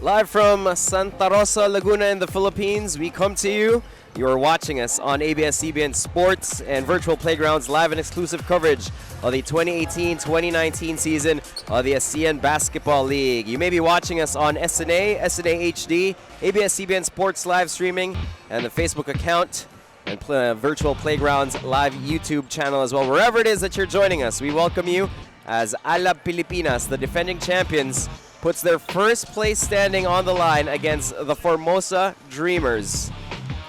Live from Santa Rosa, Laguna in the Philippines, we come to you. You are watching us on ABS-CBN Sports and Virtual Playgrounds live and exclusive coverage of the 2018-2019 season of the ASEAN Basketball League. You may be watching us on SNA HD, ABS-CBN Sports live streaming, and the Facebook account, and Virtual Playgrounds live YouTube channel as well. Wherever it is that you're joining us, we welcome you as Alab Pilipinas, the defending champions, puts their first place standing on the line against the Formosa Dreamers.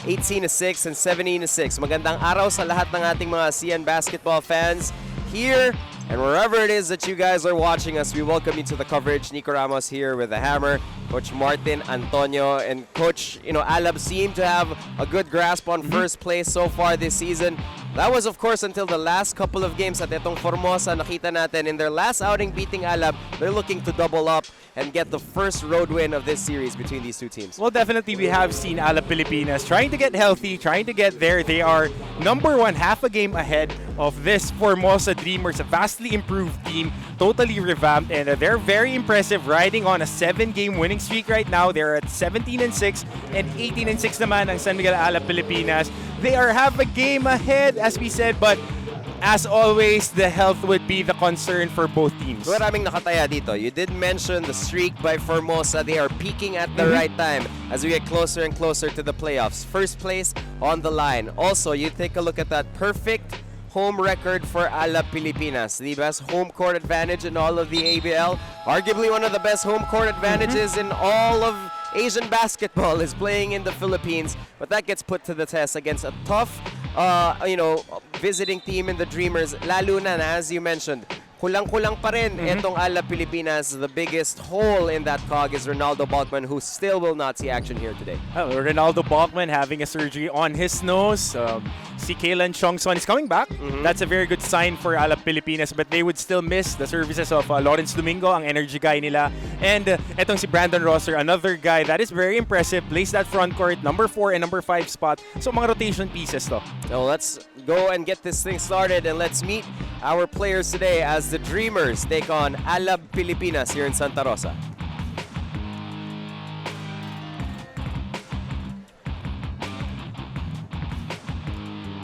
18-6 and 17-6. Magandang araw sa lahat ng ating mga ASEAN basketball fans here and wherever it is that you guys are watching us. We welcome you to the coverage. Nico Ramos here with the hammer. Coach Martin, Antonio, and Coach, Alab seem to have a good grasp on first place so far this season. That was, of course, until the last couple of games at itong Formosa. Nakita natin in their last outing beating Alab, they're looking to double up and get the first road win of this series between these two teams. Well, definitely we have seen Alab Pilipinas trying to get healthy, trying to get there. They are number one, half a game ahead of this Formosa Dreamers, a vastly improved team, totally revamped, and they're very impressive, riding on a 7-game winning streak right now. They're at 17-6 and 18-6 naman ang San Miguel Alab Pilipinas. They are half a game ahead, as we said, but as always, the health would be the concern for both teams. Maraming nakataya dito. You did mention the streak by Formosa. They are peaking at the right time as we get closer and closer to the playoffs. First place on the line. Also, you take a look at that perfect home record for Alab Pilipinas. The best home court advantage in all of the ABL. Arguably one of the best home court advantages in all of Asian basketball is playing in the Philippines. But that gets put to the test against a tough visiting team in the Dreamers, lalo na as you mentioned, kulang-kulang pa rin itong Alab Pilipinas. The biggest hole in that cog is Ronaldo Balkman, who still will not see action here today. Ronaldo Balkman having a surgery on his nose. Si Kaylan Chongson is coming back. That's a very good sign for Alab Pilipinas, but they would still miss the services of Lawrence Domingo, ang energy guy nila. And etong si Brandon Rosser, another guy that is very impressive, plays that front court, number 4 and number 5 spot. So mga rotation pieces to. So let's go and get this thing started, and let's meet our players today as the Dreamers take on Alab Pilipinas here in Santa Rosa.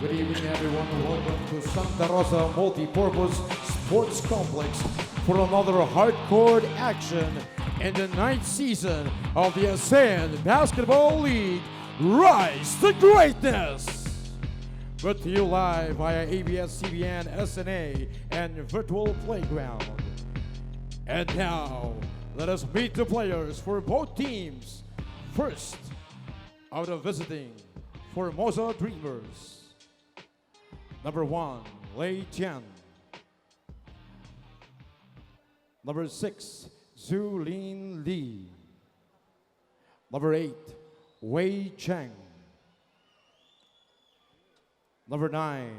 Good evening, everyone. Welcome to Santa Rosa Multi-Purpose Sports Complex for another hardcore action in the 9th season of the ASEAN Basketball League Rise to Greatness. Brought to you live via ABS-CBN, SNA, and Virtual Playground. And now, let us meet the players for both teams. First, out of visiting Formosa Dreamers. Number 1, Lei Tian. Number 6, Zhu Lin Li. Number 8, Wei Cheng. Number 9,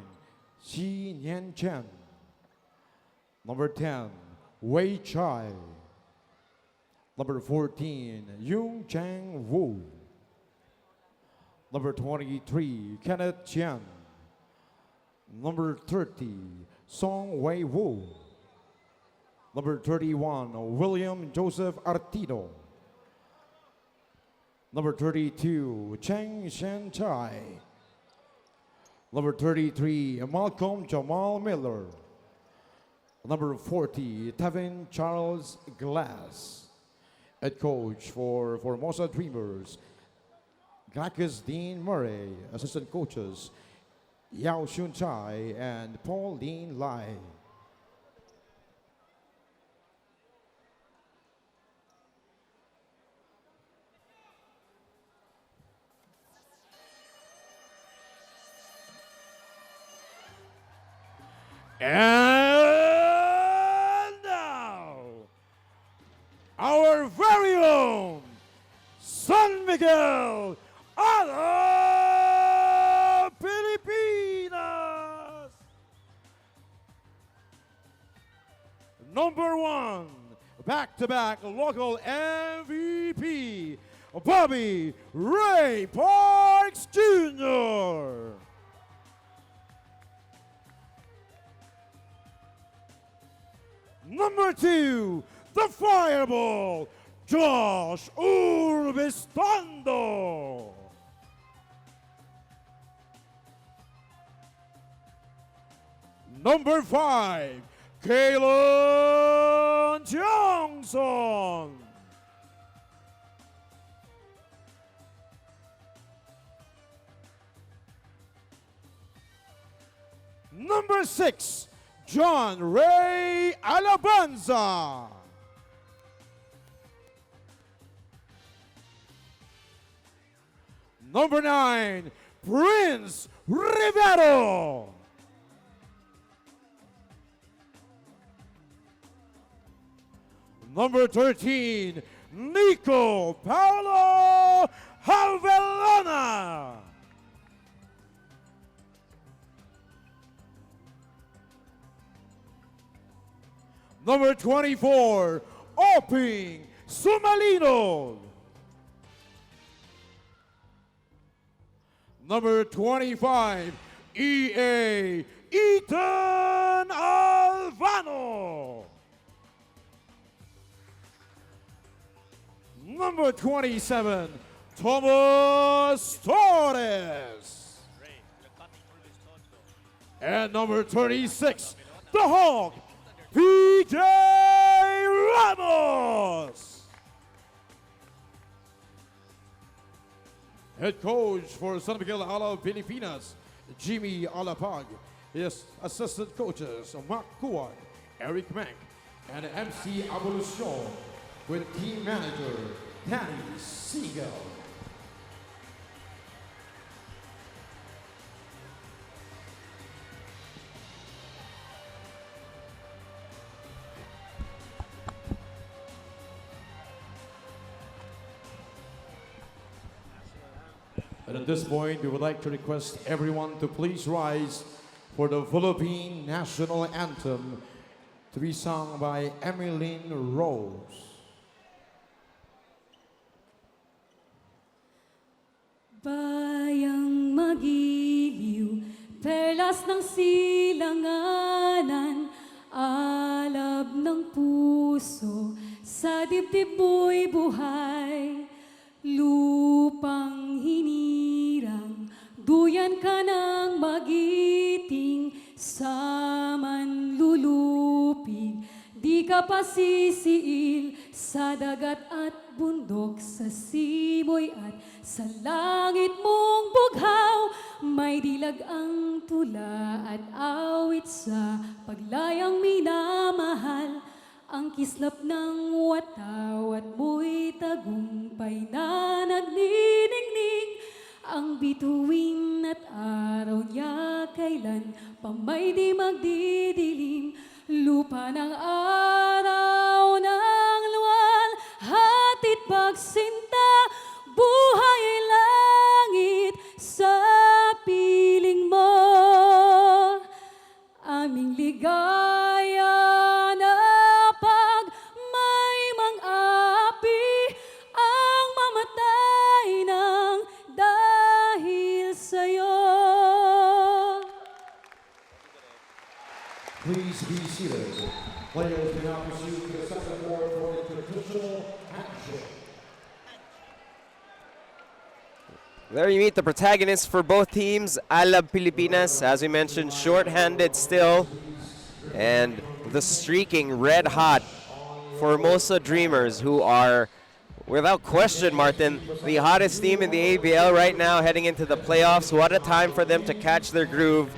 Xi Nian Chen. Number 10, Wei Chai. Number 14, Yung Chang Wu. Number 23, Kenneth Chen. Number 30, Song Wei Wu. Number 31, William Joseph Artido. Number 32, Cheng Shen Chai. Number 33, Malcolm Jamal Miller. Number 40, Tevin Charles Glass. Head coach for Formosa Dreamers, Glacus Dean Murray. Assistant coaches, Yao Shun Chai and Pauline Lai. And now, our very own San Miguel Alab Pilipinas. Number 1, back-to-back local MVP, Bobby Ray Parks Jr. Number 2, the Fireball, Josh Urbistando. Number 5, Kaylan Johnson. Number 6, John Ray Alabanza. Number 9, Prince Rivero. Number 13, Nico Paolo Halvelona. Number 24, Oping Sumalino. Number 25, EA Ethan Alvano. Number 27, Thomas Torres. And number 36, the Hawk, PJ Ramos. Head coach for San Miguel Alab Pilipinas, Jimmy Alapag. His assistant coaches, Mark Kuwan, Eric Mank, and MC Abolucion, with team manager, Danny Siegel. And at this point, we would like to request everyone to please rise for the Philippine National Anthem to be sung by Emmeline Rose. Bayang magiliw, perlas ng silanganan, alab ng puso, sa dibdib mo'y buhay. Lupang hinirang, duyan ka ng magiting, sa manlulupig, di ka pasisiil, sa dagat at bundok, sa simoy at sa langit mong bughaw. May dilag ang tula at awit sa paglayang minamahal. Ang kislap ng wataw at mo'y tagumpay na nagniningning. Ang bituin at araw niya kailan pa may di magdidilim. Lupa ng araw ng luwal, hatid pagsinta, buhay ay langit sa piling mo. Aming ligaya na pag may mang-api ang mamatay ng dahil sa'yo. Please be seated. Players may now proceed to the second board for the traditional handshake. There you meet the protagonists for both teams. Alab Pilipinas, as we mentioned, short-handed still. And the streaking red-hot Formosa Dreamers, who are, without question, Martin, the hottest team in the ABL right now heading into the playoffs. What a time for them to catch their groove.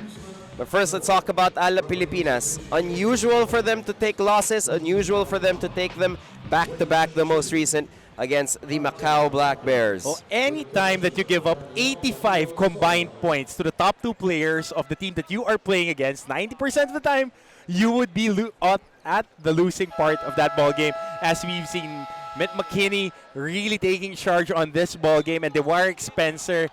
But first, let's talk about Alab Pilipinas. Unusual for them to take losses, unusual for them to take them back-to-back, the most recent, against the Macau Black Bears. Oh, anytime that you give up 85 combined points to the top two players of the team that you are playing against, 90% of the time, you would be at the losing part of that ball game. As we've seen, Mitt McKinney really taking charge on this ball game, and Dewarrick Spencer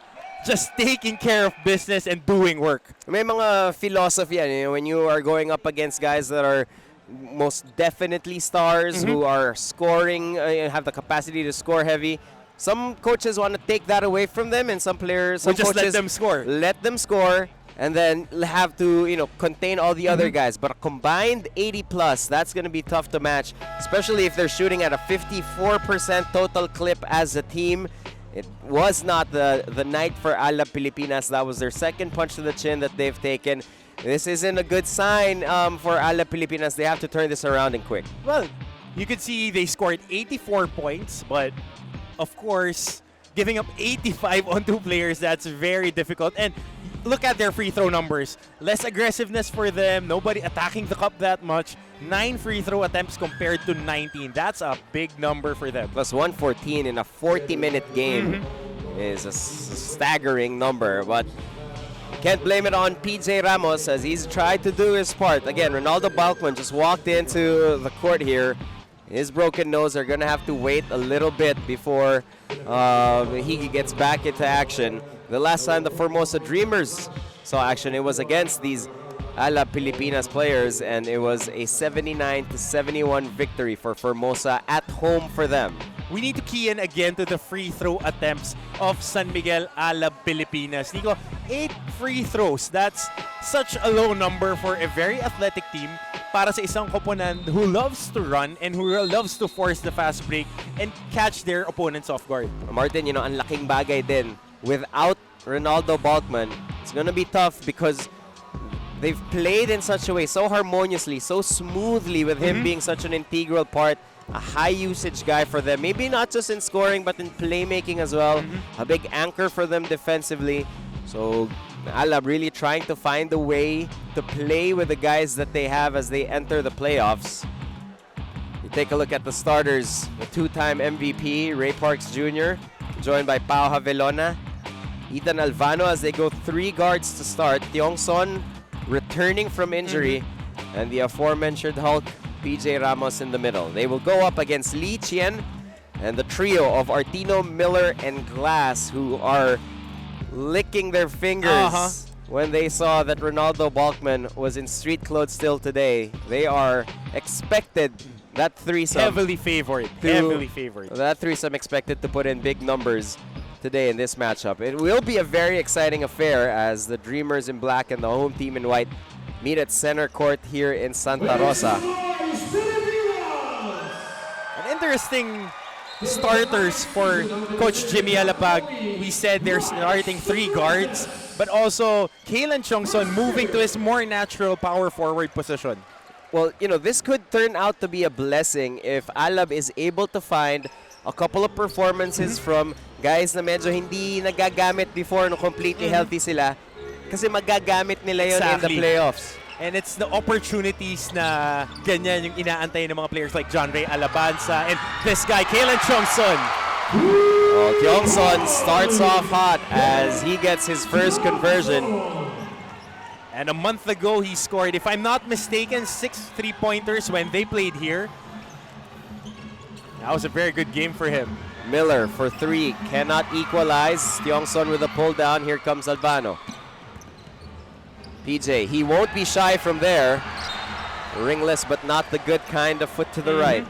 just taking care of business and doing work. May mga philosophy yan, you know, when you are going up against guys that are most definitely stars, who are scoring, have the capacity to score heavy. Some coaches want to take that away from them, and some players, some just coaches let them score. Let them score, and then have to, contain all the other guys. But a combined 80 plus, that's going to be tough to match, especially if they're shooting at a 54% total clip as a team. It was not the night for Alab Pilipinas. That was their second punch to the chin that they've taken. This isn't a good sign for Alab Pilipinas. They have to turn this around and quick. Well, you could see they scored 84 points, but of course, giving up 85 on 2 players, that's very difficult. And look at their free throw numbers. Less aggressiveness for them, nobody attacking the cup that much. 9 free throw attempts compared to 19. That's a big number for them. Plus 114 in a 40-minute game is a staggering number, but can't blame it on PJ Ramos as he's tried to do his part. Again, Ronaldo Balkman just walked into the court here. His broken nose are going to have to wait a little bit before he gets back into action. The last time the Formosa Dreamers saw action, it was against these Alab Pilipinas players, and it was a 79-71 victory for Formosa at home for them. We need to key in again to the free throw attempts of San Miguel Alab Pilipinas. Nico, 8 free throws. That's such a low number for a very athletic team para sa isang koponan who loves to run and who loves to force the fast break and catch their opponents off guard. Martin, ang laking bagay din. Without Ronaldo Balkman, it's going to be tough because they've played in such a way, so harmoniously, so smoothly with him being such an integral part. A high usage guy for them, maybe not just in scoring but in playmaking as well. A big anchor for them defensively. So Alab really trying to find a way to play with the guys that they have as they enter the playoffs. You take a look at the starters, the 2-time MVP, Ray Parks Jr., joined by Pao Javelona, Ethan Alvano as they go 3 guards to start, Tiong Son returning from injury, and the aforementioned Hulk, PJ Ramos in the middle. They will go up against Lee Chien and the trio of Artino, Miller, and Glass, who are licking their fingers when they saw that Ronaldo Balkman was in street clothes still today. They are expected, that threesome. Heavily favored. Heavily favored. That threesome expected to put in big numbers today in this matchup. It will be a very exciting affair as the Dreamers in black and the home team in white meet at center court here in Santa Rosa. An interesting starters for Coach Jimmy Alapag. We said they're starting 3 guards, but also Kalen Chongson moving to his more natural power forward position. Well, this could turn out to be a blessing if Alab is able to find a couple of performances from guys na medyo hindi nagagamit before no completely healthy sila. Kasi magagamit nila yun in the playoffs. And it's the opportunities na ganyan yung inaantay ng mga players like John Ray Alabanza and this guy, Kalen Chongson. Well, Kyongson starts off hot as he gets his first conversion. And a month ago, he scored, if I'm not mistaken, 6 3-pointers when they played here. That was a very good game for him. Miller for 3, cannot equalize. Kyongson with a pull down. Here comes Albano. PJ, he won't be shy from there. Ringless, but not the good kind of foot to the right.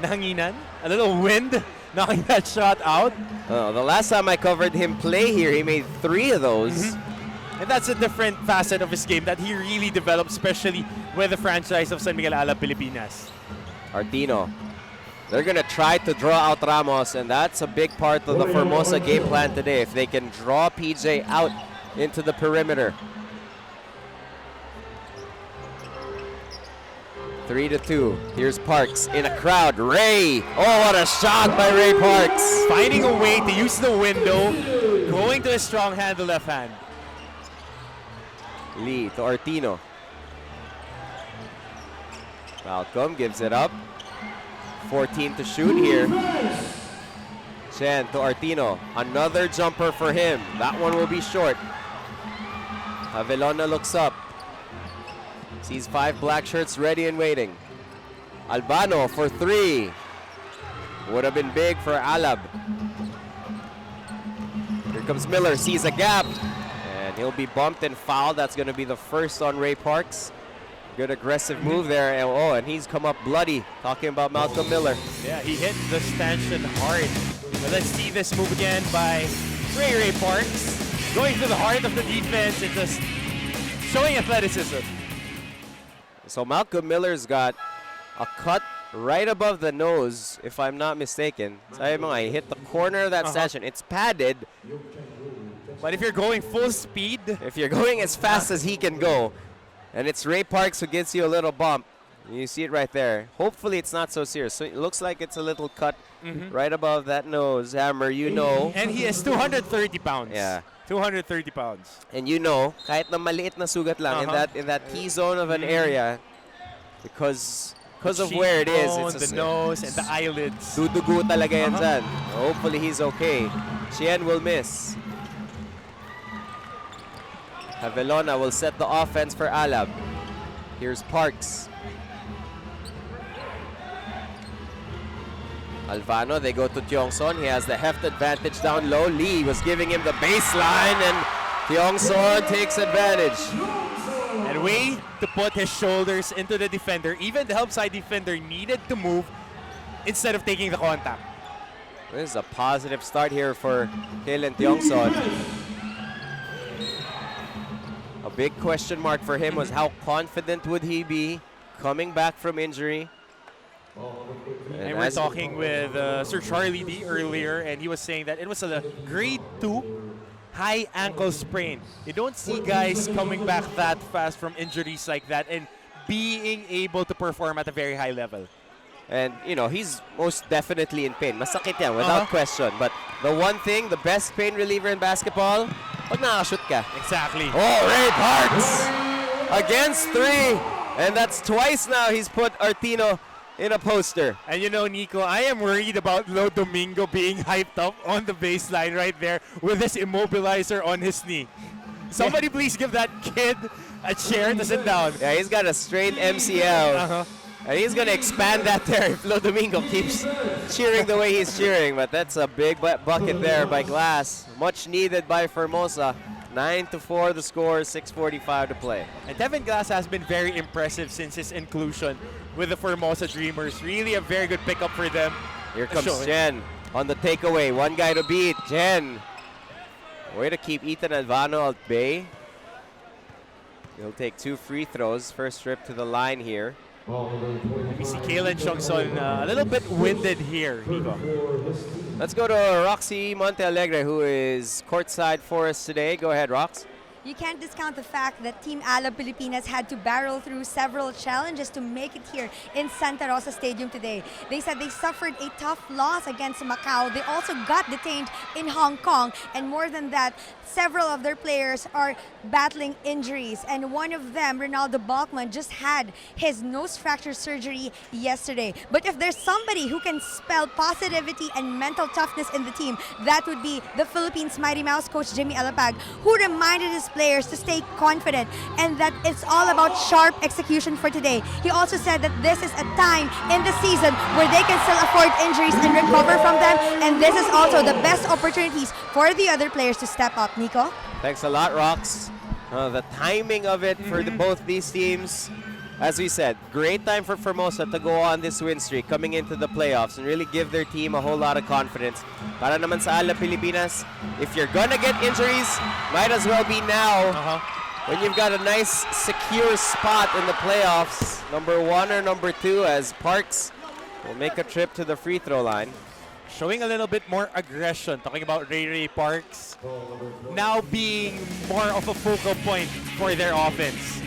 Nanginan, a little wind knocking that shot out. The last time I covered him play here, he made 3 of those. And that's a different facet of his game that he really developed, especially with the franchise of San Miguel Alab Pilipinas. Artino. They're going to try to draw out Ramos, and that's a big part of the Formosa game plan today. If they can draw PJ out into the perimeter. 3-2. Here's Parks in a crowd. Ray! Oh, what a shot by Ray Parks! Finding a way to use the window, going to his strong hand, the left hand. Lee to Artino. Malcolm gives it up. 14 to shoot here. Chen to Artino. Another jumper for him. That one will be short. Javelona looks up. Sees 5 black shirts ready and waiting. Albano for 3. Would have been big for Alab. Here comes Miller, sees a gap. And he'll be bumped and fouled. That's going to be the first on Ray Parks. Good aggressive move there. And he's come up bloody. Talking about Malcolm Miller. Yeah, he hit the stanchion hard. But let's see this move again by Ray Parks. going to the heart of the defense and just showing athleticism. So Malcolm Miller's got a cut right above the nose, if I'm not mistaken. Sabi mo nga, he hit the corner of that stanchion. It's padded. But if you're going full speed, If you're going as fast as he can go, and it's Ray Parks who gives you a little bump, you see it right there. Hopefully it's not so serious. So it looks like it's a little cut right above that nose. Hammer, you know. and he is 230 pounds. Yeah. 230 pounds. And you know, kahit na maliit na sugat lang in that T-zone of an area, because of where it is, it's the nose and the eyelids. dudugo talaga yan dyan. Hopefully he's okay. Chien will miss. Javelona will set the offense for Alab. Here's Parks. Alvano, they go to Tiongson. He has the heft advantage down low. Lee was giving him the baseline, and Tiongson takes advantage. And way to put his shoulders into the defender. Even the help side defender needed to move instead of taking the contact. This is a positive start here for Kalen Tiongson. A big question mark for him was how confident would he be coming back from injury. And we're talking with Sir Charlie D earlier, and he was saying that it was a grade 2 high ankle sprain. You don't see guys coming back that fast from injuries like that and being able to perform at a very high level. And, you know, he's most definitely in pain. Masakit yan, without question. But the one thing, the best pain reliever in basketball, pag nakashoot ka. Exactly. Oh, Ray Parks against 3. And that's twice now he's put Artino in a poster. And you know, Nico, I am worried about Lo Domingo being hyped up on the baseline right there with this immobilizer on his knee. Somebody please give that kid a chair to sit down. Yeah, he's got a straight MCL. And he's going to expand that there if Lo Domingo keeps cheering the way he's cheering. But that's a big bucket there by Glass. Much needed by Formosa. 9-4 the score, 6:45 to play. And Devin Glass has been very impressive since his inclusion with the Formosa Dreamers. Really a very good pickup for them. Here comes Jen on the takeaway. One guy to beat. Jen. Way to keep Ethan Alvano at bay. He'll take 2 free throws. First trip to the line here. We see Kalen Chongson a little bit winded here, Nico. Let's go to Roxy Montealegre, who is courtside for us today. Go ahead, Rox. You can't discount the fact that Team Alab Pilipinas had to barrel through several challenges to make it here in Santa Rosa Stadium today. They said they suffered a tough loss against Macau. They also got detained in Hong Kong. And more than that, several of their players are battling injuries. And one of them, Ronaldo Balkman, just had his nose fracture surgery yesterday. But if there's somebody who can spell positivity and mental toughness in the team, that would be the Philippines Mighty Mouse coach Jimmy Alapag, who reminded his players to stay confident and that it's all about sharp execution for today. He also said that this is a time in the season where they can still afford injuries and recover from them, and this is also the best opportunities for the other players to step up. Nico? Thanks a lot, Rox. The timing of it for both these teams, as we said, great time for Formosa to go on this win streak coming into the playoffs and really give their team a whole lot of confidence. Para naman sa Alab Pilipinas, if you're gonna get injuries, might as well be now when you've got a nice secure spot in the playoffs, number 1 or number 2, as Parks will make a trip to the free throw line. Showing a little bit more aggression, talking about Ray Parks now being more of a focal point for their offense.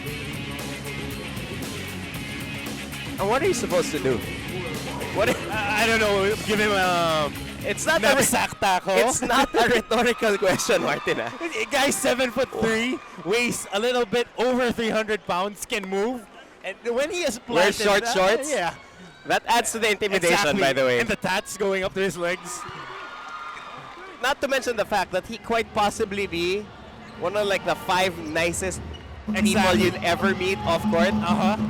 And what are you supposed to do? What? I don't know. Give him a. It's not It's not a rhetorical question, Martin. Guy 7'3", weighs a little bit over 300 pounds, can move, and when he is Wears planted, short shorts. yeah, That adds to the intimidation, exactly. by the way. And the tats going up to his legs. Not to mention the fact that he quite possibly be one of like the 5 nicest people you'd ever meet off court.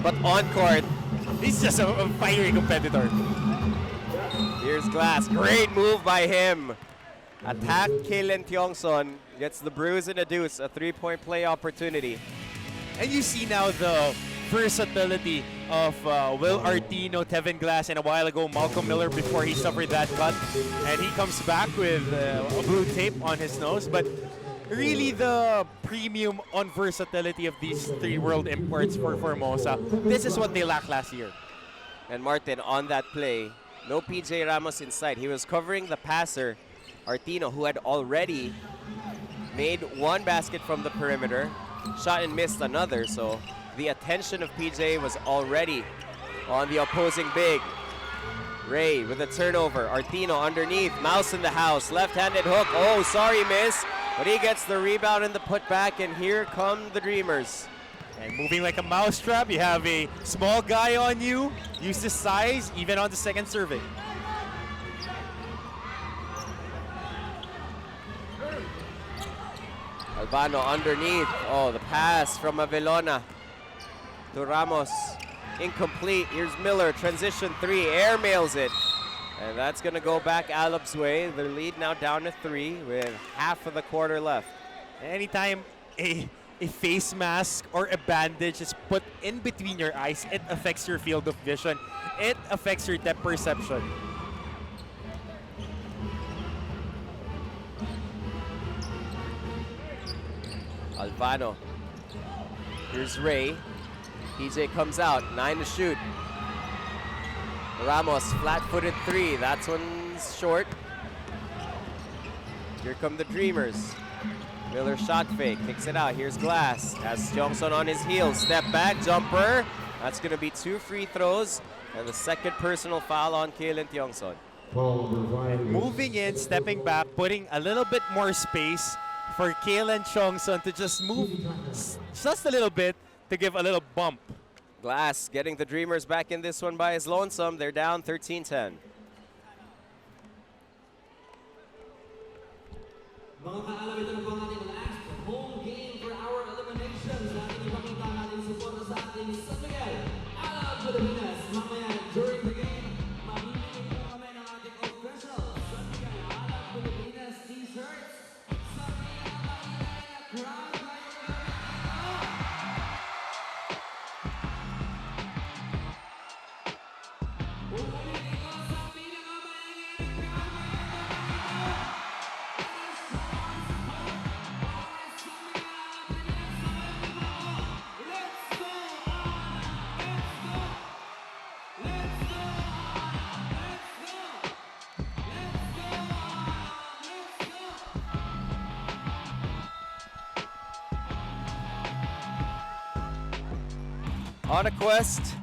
But on court, he's just a fiery competitor. Here's Glass. Great move by him. Attacked Kalen Tiongson. Gets the bruise and a deuce. A 3-point play opportunity. And you see now the versatility of Will Artino, Tevin Glass, and a while ago Malcolm Miller before he suffered that cut. And he comes back with a blue tape on his nose. But really the premium on versatility of these three world imports for Formosa. This is what they lacked last year. And Martin, on that play, no PJ Ramos inside. He was covering the passer, Artino, who had already made one basket from the perimeter, shot and missed another. So the attention of PJ was already on the opposing big. Ray with a turnover. Artino underneath. Mouse in the house. Left-handed hook. Oh, sorry, miss. But he gets the rebound and the putback, and here come the Dreamers. And moving like a mousetrap, you have a small guy on you. Use his size, even on the second serving. Albano underneath. Oh, the pass from Avelona to Ramos. Incomplete. Here's Miller. Transition three. Air mails it. And that's going to go back Alab's way. Their lead now down to 3 with half of the quarter left. Anytime a face mask or a bandage is put in between your eyes, it affects your field of vision. It affects your depth perception. Albano. Here's Ray. PJ comes out. 9 to shoot. Ramos, flat-footed 3. That's one's short. Here come the Dreamers. Miller shot fake, kicks it out. Here's Glass. Has Johnson on his heels. Step back, jumper. That's going to be 2 free throws. And the second personal foul on Kalen Tiongson. Moving in, stepping back, putting a little bit more space for Kalen Chongson to just move just a little bit to give a little bump. Glass getting the Dreamers back in this one by his lonesome. They're down 13-10. Mga kaalam, ito na po ang ating last home game for our eliminations. Natin ipakita natin suporta sa ating San Miguel Alab Pilipinas. Mamaya during the game, mamimili po kami ng ating official San Miguel Alab Pilipinas t-shirts. Sa pinakamaingay na crowd tayo Ulitin ko sa pinakamaingay na crowd. On a quest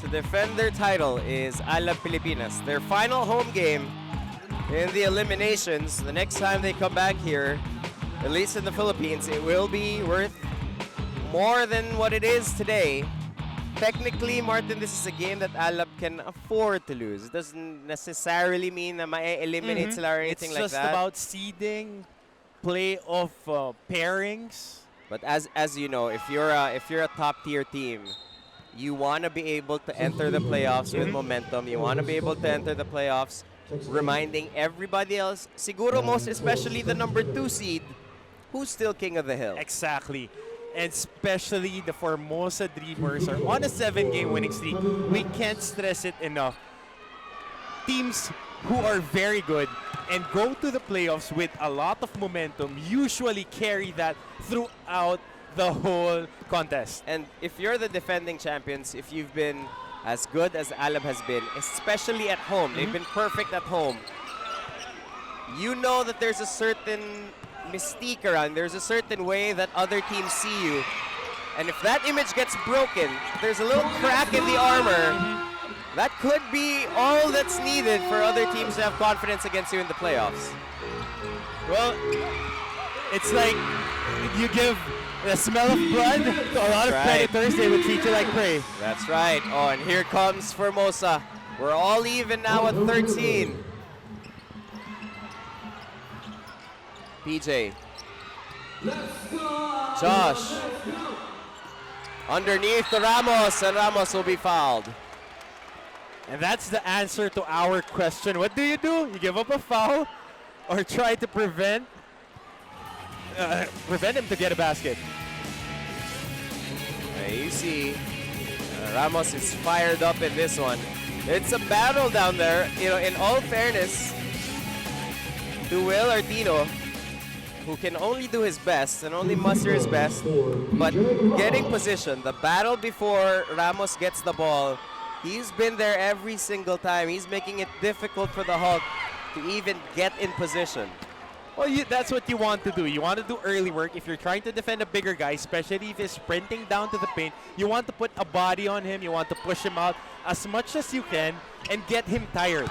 to defend their title is Alab Pilipinas. Their final home game in the eliminations. The next time they come back here, at least in the Philippines, it will be worth more than what it is today. Technically, Martin, this is a game that Alab can afford to lose. It doesn't necessarily mean that ma-eliminate sila or anything like that. It's just about seeding, playoff pairings. But as you know, if you're a top tier team, you want to be able to enter the playoffs with momentum. You want to be able to enter the playoffs reminding everybody else, siguro most especially the number 2 seed, who's still king of the hill. Exactly. And especially the Formosa Dreamers are on a 7-game winning streak. We can't stress it enough. Teams who are very good and go to the playoffs with a lot of momentum usually carry that throughout the whole contest. And if you're the defending champions, if you've been as good as Alab has been, especially at home, they've been perfect at home, you know that there's a certain mystique around, there's a certain way that other teams see you. And if that image gets broken, there's a little crack in the armor, that could be all that's needed for other teams to have confidence against you in the playoffs. Well, it's like you give the smell of blood to a lot of predators, they would treat you like prey. That's right. Oh, and here comes Formosa. We're all even now at 13. PJ. Josh. Underneath to Ramos, and Ramos will be fouled. And that's the answer to our question. What do? You give up a foul or try to prevent him to get a basket? You see, Ramos is fired up in this one. It's a battle down there. You know, in all fairness to Will Artino, who can only do his best and only muster his best, but getting position, the battle before Ramos gets the ball, he's been there every single time. He's making it difficult for the Hulk to even get in position. Well, that's what you want to do. You want to do early work. If you're trying to defend a bigger guy, especially if he's sprinting down to the paint, you want to put a body on him. You want to push him out as much as you can and get him tired.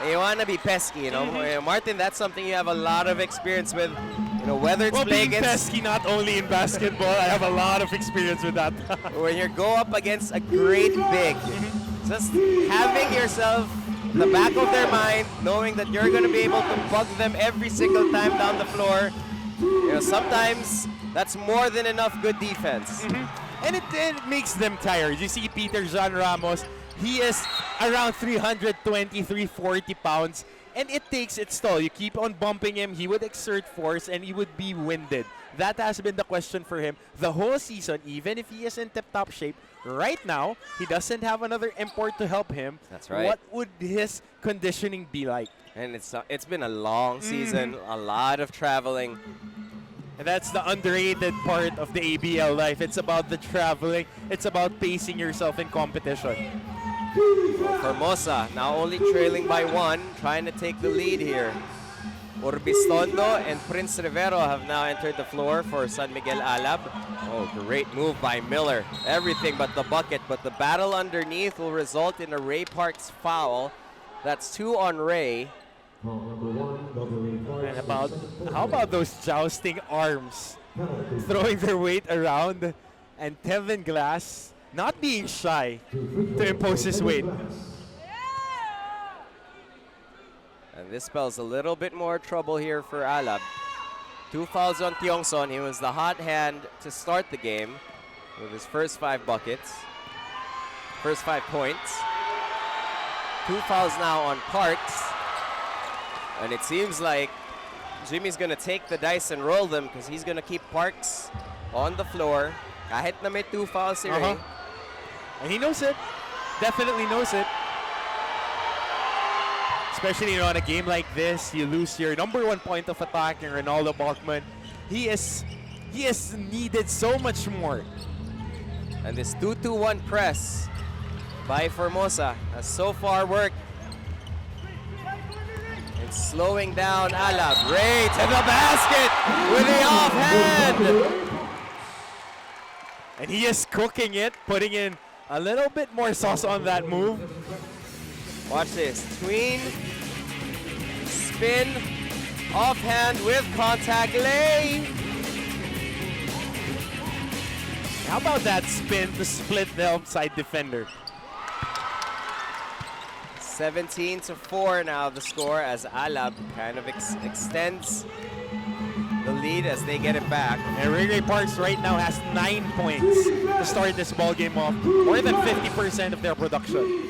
And you want to be pesky, you know. Martin, that's something you have a lot of experience with. You know, whether it's playing being against... pesky not only in basketball, I have a lot of experience with that. when you go up against a great big, just having yourself the back of their mind, knowing that you're going to be able to bug them every single time down the floor. You know, sometimes that's more than enough good defense. And it makes them tired. You see Peter Jean Ramos, he is around 320, 340 pounds, and it takes its toll. You keep on bumping him, he would exert force, and he would be winded. That has been the question for him the whole season, even if he is in tip-top shape. Right now, he doesn't have another import to help him. That's right. What would his conditioning be like? And it's been a long season, a lot of traveling. And that's the underrated part of the ABL life. It's about the traveling. It's about pacing yourself in competition. Formosa now only trailing by 1, trying to take the lead here. Urbistondo and Prince Rivero have now entered the floor for San Miguel Alab. Oh, great move by Miller. Everything but the bucket, but the battle underneath will result in a Ray Parks foul. That's 2 on Ray. And how about those jousting arms? Throwing their weight around, and Tevin Glass not being shy to impose his weight. And this spells a little bit more trouble here for Alab. 2 fouls on Tiongson. He was the hot hand to start the game with his first 5 buckets. First 5 points. 2 fouls now on Parks. And it seems like Jimmy's going to take the dice and roll them because he's going to keep Parks on the floor. Kahit na may 2 fouls si Ray. And he knows it. Definitely knows it. Especially on a game like this, you lose your number 1 point of attack in Ronaldo Bachman. He is needed so much more. And this 2-2-1 press by Formosa has so far worked. And slowing down Alab. Ray to the basket with the offhand. And he is cooking it, putting in a little bit more sauce on that move. Watch this. Tween, spin, offhand with contact, lay. How about that spin to split the outside defender? 17-4 now the score as Alab kind of extends the lead as they get it back. And Ray Parks right now has 9 points to start this ball game off. More than 50% of their production.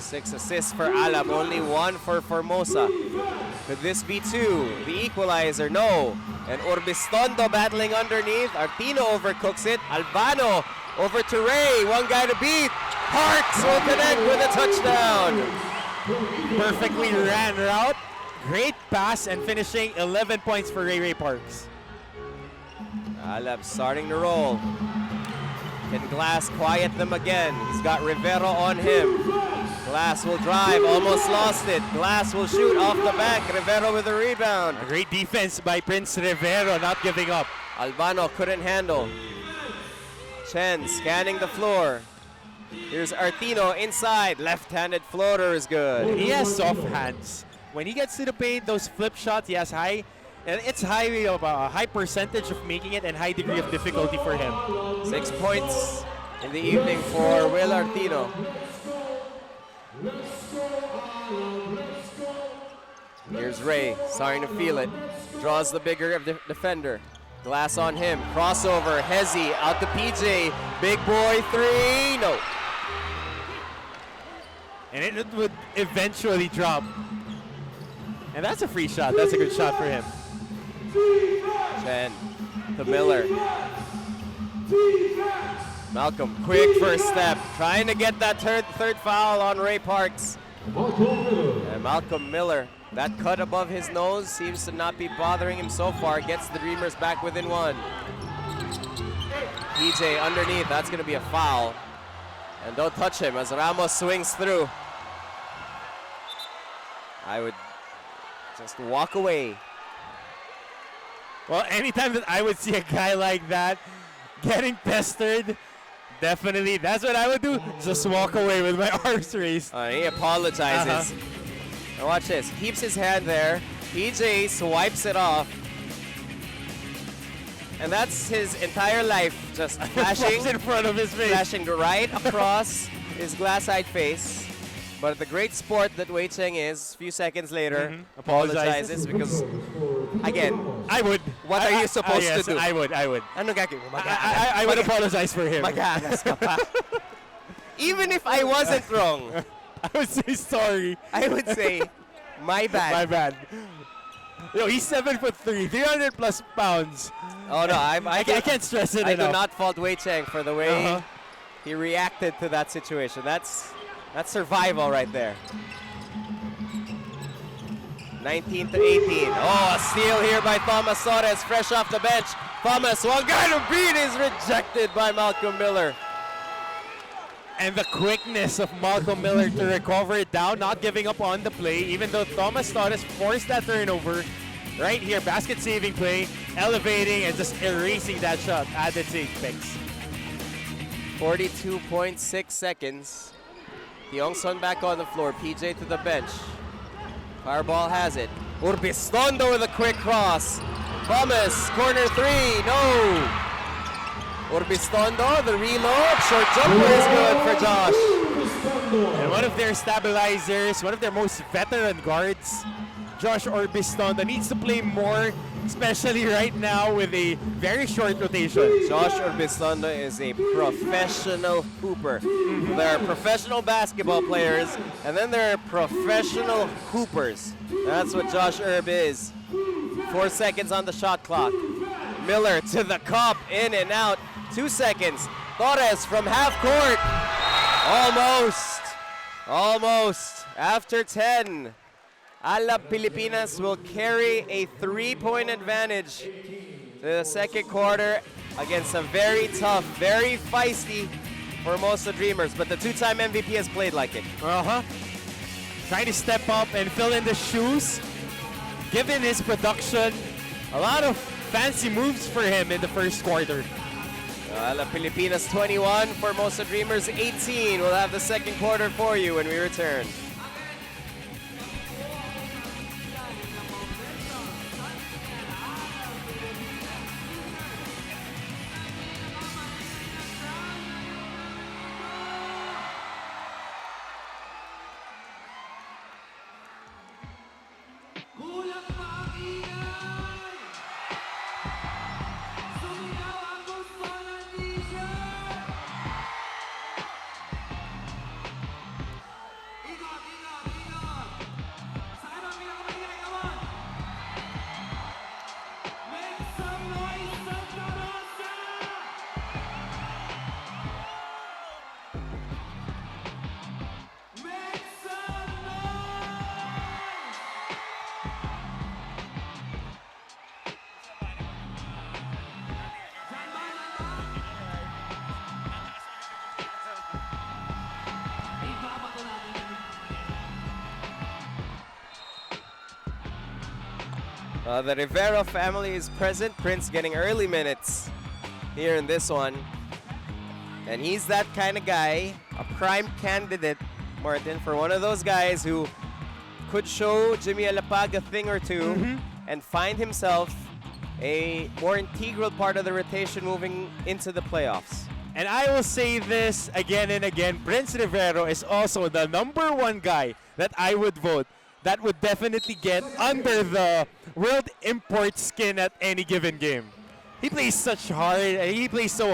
6 assists for Alab, only 1 for Formosa. Could this be 2? The equalizer, no. And Urbistondo battling underneath. Artino overcooks it. Albano over to Ray. 1 guy to beat. Parks will connect with a touchdown. Perfectly ran route. Great pass and finishing 11 points for Ray Parks. Alab starting to roll. Can Glass quiet them again? He's got Rivero on him. Glass will drive, almost lost it. Glass will shoot off the back. Rivero with a rebound. A great defense by Prince Rivero, not giving up. Albano couldn't handle. Chen scanning the floor. Here's Artino inside. Left-handed floater is good. He has soft hands. When he gets to the paint, those flip shots, he has high percentage of making it and high degree of difficulty for him. 6 points in the evening for Will Artino. Here's Ray, starting to feel it. Draws the bigger defender. Glass on him. Crossover. Hezi out to PJ. Big boy 3. No. And it would eventually drop. And that's a free shot. That's a good shot for him. Chen to Miller. Malcolm, quick first step. Trying to get that third foul on Ray Parks. And Malcolm Miller, that cut above his nose seems to not be bothering him so far. Gets the Dreamers back within one. PJ underneath, that's going to be a foul. And don't touch him as Ramos swings through. I would just walk away. Well, anytime that I would see a guy like that getting pestered, definitely, that's what I would do. Just walk away with my arms raised. He apologizes. Now watch this. Keeps his hand there. PJ swipes it off. And that's his entire life, just flashing in front of his face. Flashing right across his glass-eyed face. But the great sport that Wei Cheng is, a few seconds later, apologizes because, again, I would. What are you supposed yes, to do? I would. Ano gagawin mo? I would apologize for him. Magagas ka pa. Even if I wasn't wrong, I would say sorry. I would say, my bad. My bad. Yo, he's 7'3", 300 plus pounds. Oh no, I can't stress it I enough. do not fault Wei Cheng for the way he reacted to that situation. That's survival right there. 19 to 18. Oh, a steal here by Thomas Torres, fresh off the bench. Thomas, one guy to beat is rejected by Malcolm Miller. And the quickness of Malcolm Miller to recover it down, not giving up on the play, even though Thomas Torres forced that turnover. Right here, basket saving play, elevating and just erasing that shot. Added save picks. 42.6 seconds. Tiongson back on the floor. PJ to the bench. Fireball has it. Urbistondo with a quick cross. Thomas, corner three. No. Urbistondo, the reload. Short jumper is good for Josh. And one of their stabilizers, one of their most veteran guards, Josh Urbistondo, needs to play more, especially right now with a very short rotation. Josh Urbistondo is a professional hooper. There are professional basketball players, and then there are professional hoopers. That's what Josh Urb is. 4 seconds on the shot clock. Miller to the cup, in and out. 2 seconds. Torres from half court. Almost. After 10. Alab Pilipinas will carry a 3-point advantage to the second quarter against a very tough, very feisty Formosa Dreamers. But the two-time MVP has played like it. Trying to step up and fill in the shoes. Given his production, a lot of fancy moves for him in the first quarter. Alab Pilipinas 21, Formosa Dreamers 18. We'll have the second quarter for you when we return. The Rivera family is present. Prince getting early minutes here in this one. And he's that kind of guy, a prime candidate, Martin, for one of those guys who could show Jimmy Alapag a thing or two and find himself a more integral part of the rotation moving into the playoffs. And I will say this again and again, Prince Rivero is also the #1 guy that I would vote that would definitely get under the world import skin at any given game. He plays so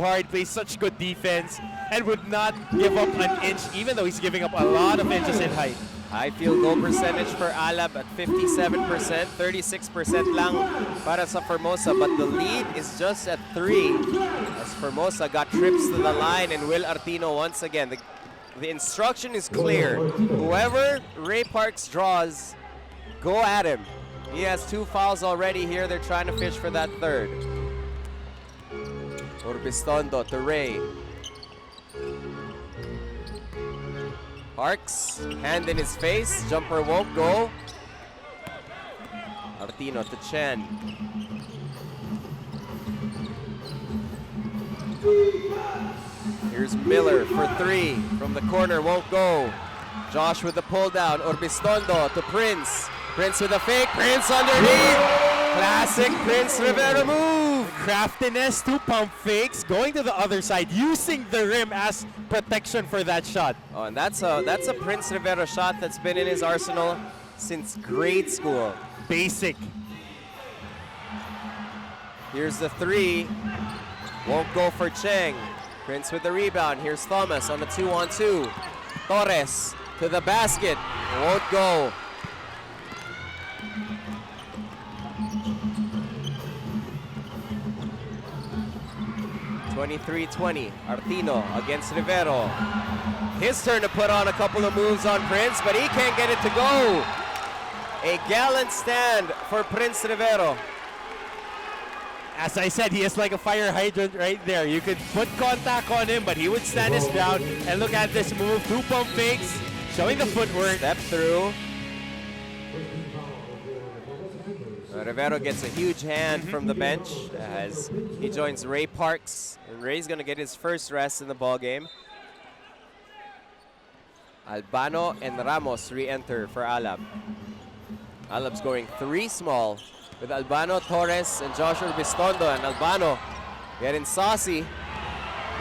hard, plays such good defense, and would not give up an inch, even though he's giving up a lot of inches in height. High field goal percentage for Alab at 57%, 36% lang para sa Formosa, but the lead is just at 3 as Formosa got trips to the line, and Will Artino once again, the instruction is clear. Whoever Ray Parks draws, go at him. He has 2 fouls already here. They're trying to fish for that third. Orbistondo to Ray. Parks, hand in his face. Jumper won't go. Artino to Chen. Here's Miller for 3 from the corner, won't go. Josh with the pull down. Orbistondo to Prince. Prince with a fake. Prince underneath. Classic Prince Rivera move. Craftiness, 2 pump fakes, going to the other side, using the rim as protection for that shot. Oh, and that's a Prince Rivera shot that's been in his arsenal since grade school. Basic. Here's the 3. Won't go for Cheng. Prince with the rebound. Here's Thomas on the 2-on-2. Torres to the basket. Won't go. (23-20). Artino against Rivero. His turn to put on a couple of moves on Prince, but he can't get it to go. A gallant stand for Prince Rivero. As I said, he is like a fire hydrant right there. You could put contact on him, but he would stand his ground. And look at this move, 2 pump fakes, showing the footwork. Step through. Rivero gets a huge hand from the bench as he joins Ray Parks. And Ray's gonna get his first rest in the ball game. Albano and Ramos re-enter for Alab. Alab's going 3 small with Albano, Torres, and Josh Urbistondo. And Albano getting saucy.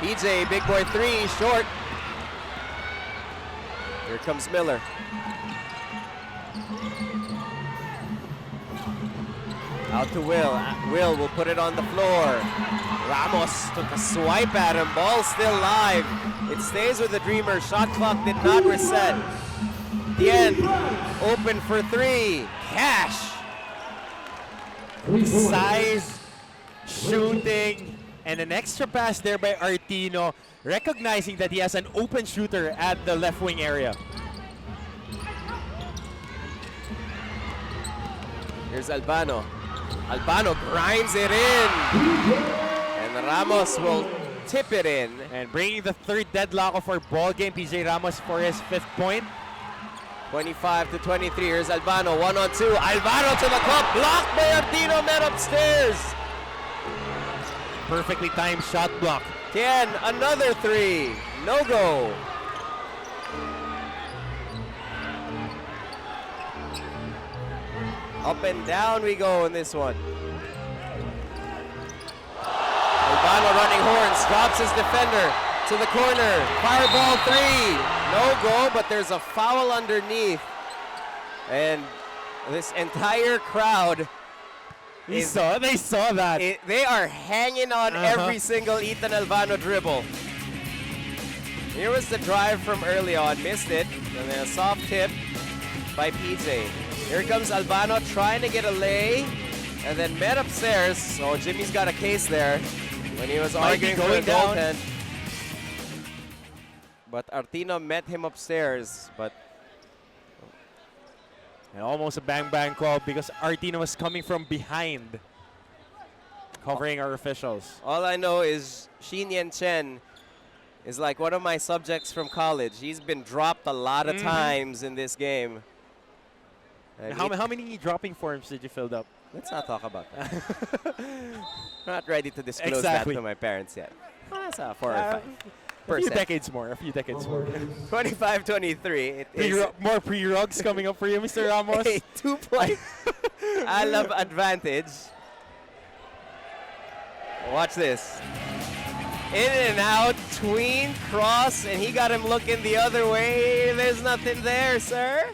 PJ, big boy 3, short. Here comes Miller. Out to Will. Will will put it on the floor. Ramos took a swipe at him. Ball still live. It stays with the Dreamers. Shot clock did not reset. Tien open for 3. Cash. Size, shooting, and an extra pass there by Artino, recognizing that he has an open shooter at the left wing area. Here's Albano. Albano grinds it in. And Ramos will tip it in. And bringing the 3rd deadlock of our ball game, PJ Ramos for his 5th point. 25-23. Here's Albano, 1-on-2. Albano to the cup, blocked by Artino, met upstairs. Perfectly timed shot block. Tien, another 3. No go. Up and down we go in this one. Albano running horns, drops his defender to the corner. Fireball 3. No go, but there's a foul underneath. And this entire crowd They saw that. they are hanging on every single Ethan Albano dribble. Here was the drive from early on, missed it, and then a soft tip by PJ. Here comes Albano trying to get a lay, and then met upstairs. So Jimmy's got a case there when he was arguing for a goaltend. But Artino met him upstairs, but and almost a bang-bang call because Artino was coming from behind, covering our officials. all I know is Shin Yen Chen is like one of my subjects from college. He's been dropped a lot of times in this game. And How many dropping forms did you fill up? let's not talk about that. Not ready to disclose Exactly. that to my parents yet. That's 4 or 5. A few decades more. 25-23. It is More pre-rugs coming up for you, Mr. Ramos. a 2-point Alab advantage. Watch this. In and out, tween, cross, and he got him looking the other way. There's nothing there, sir.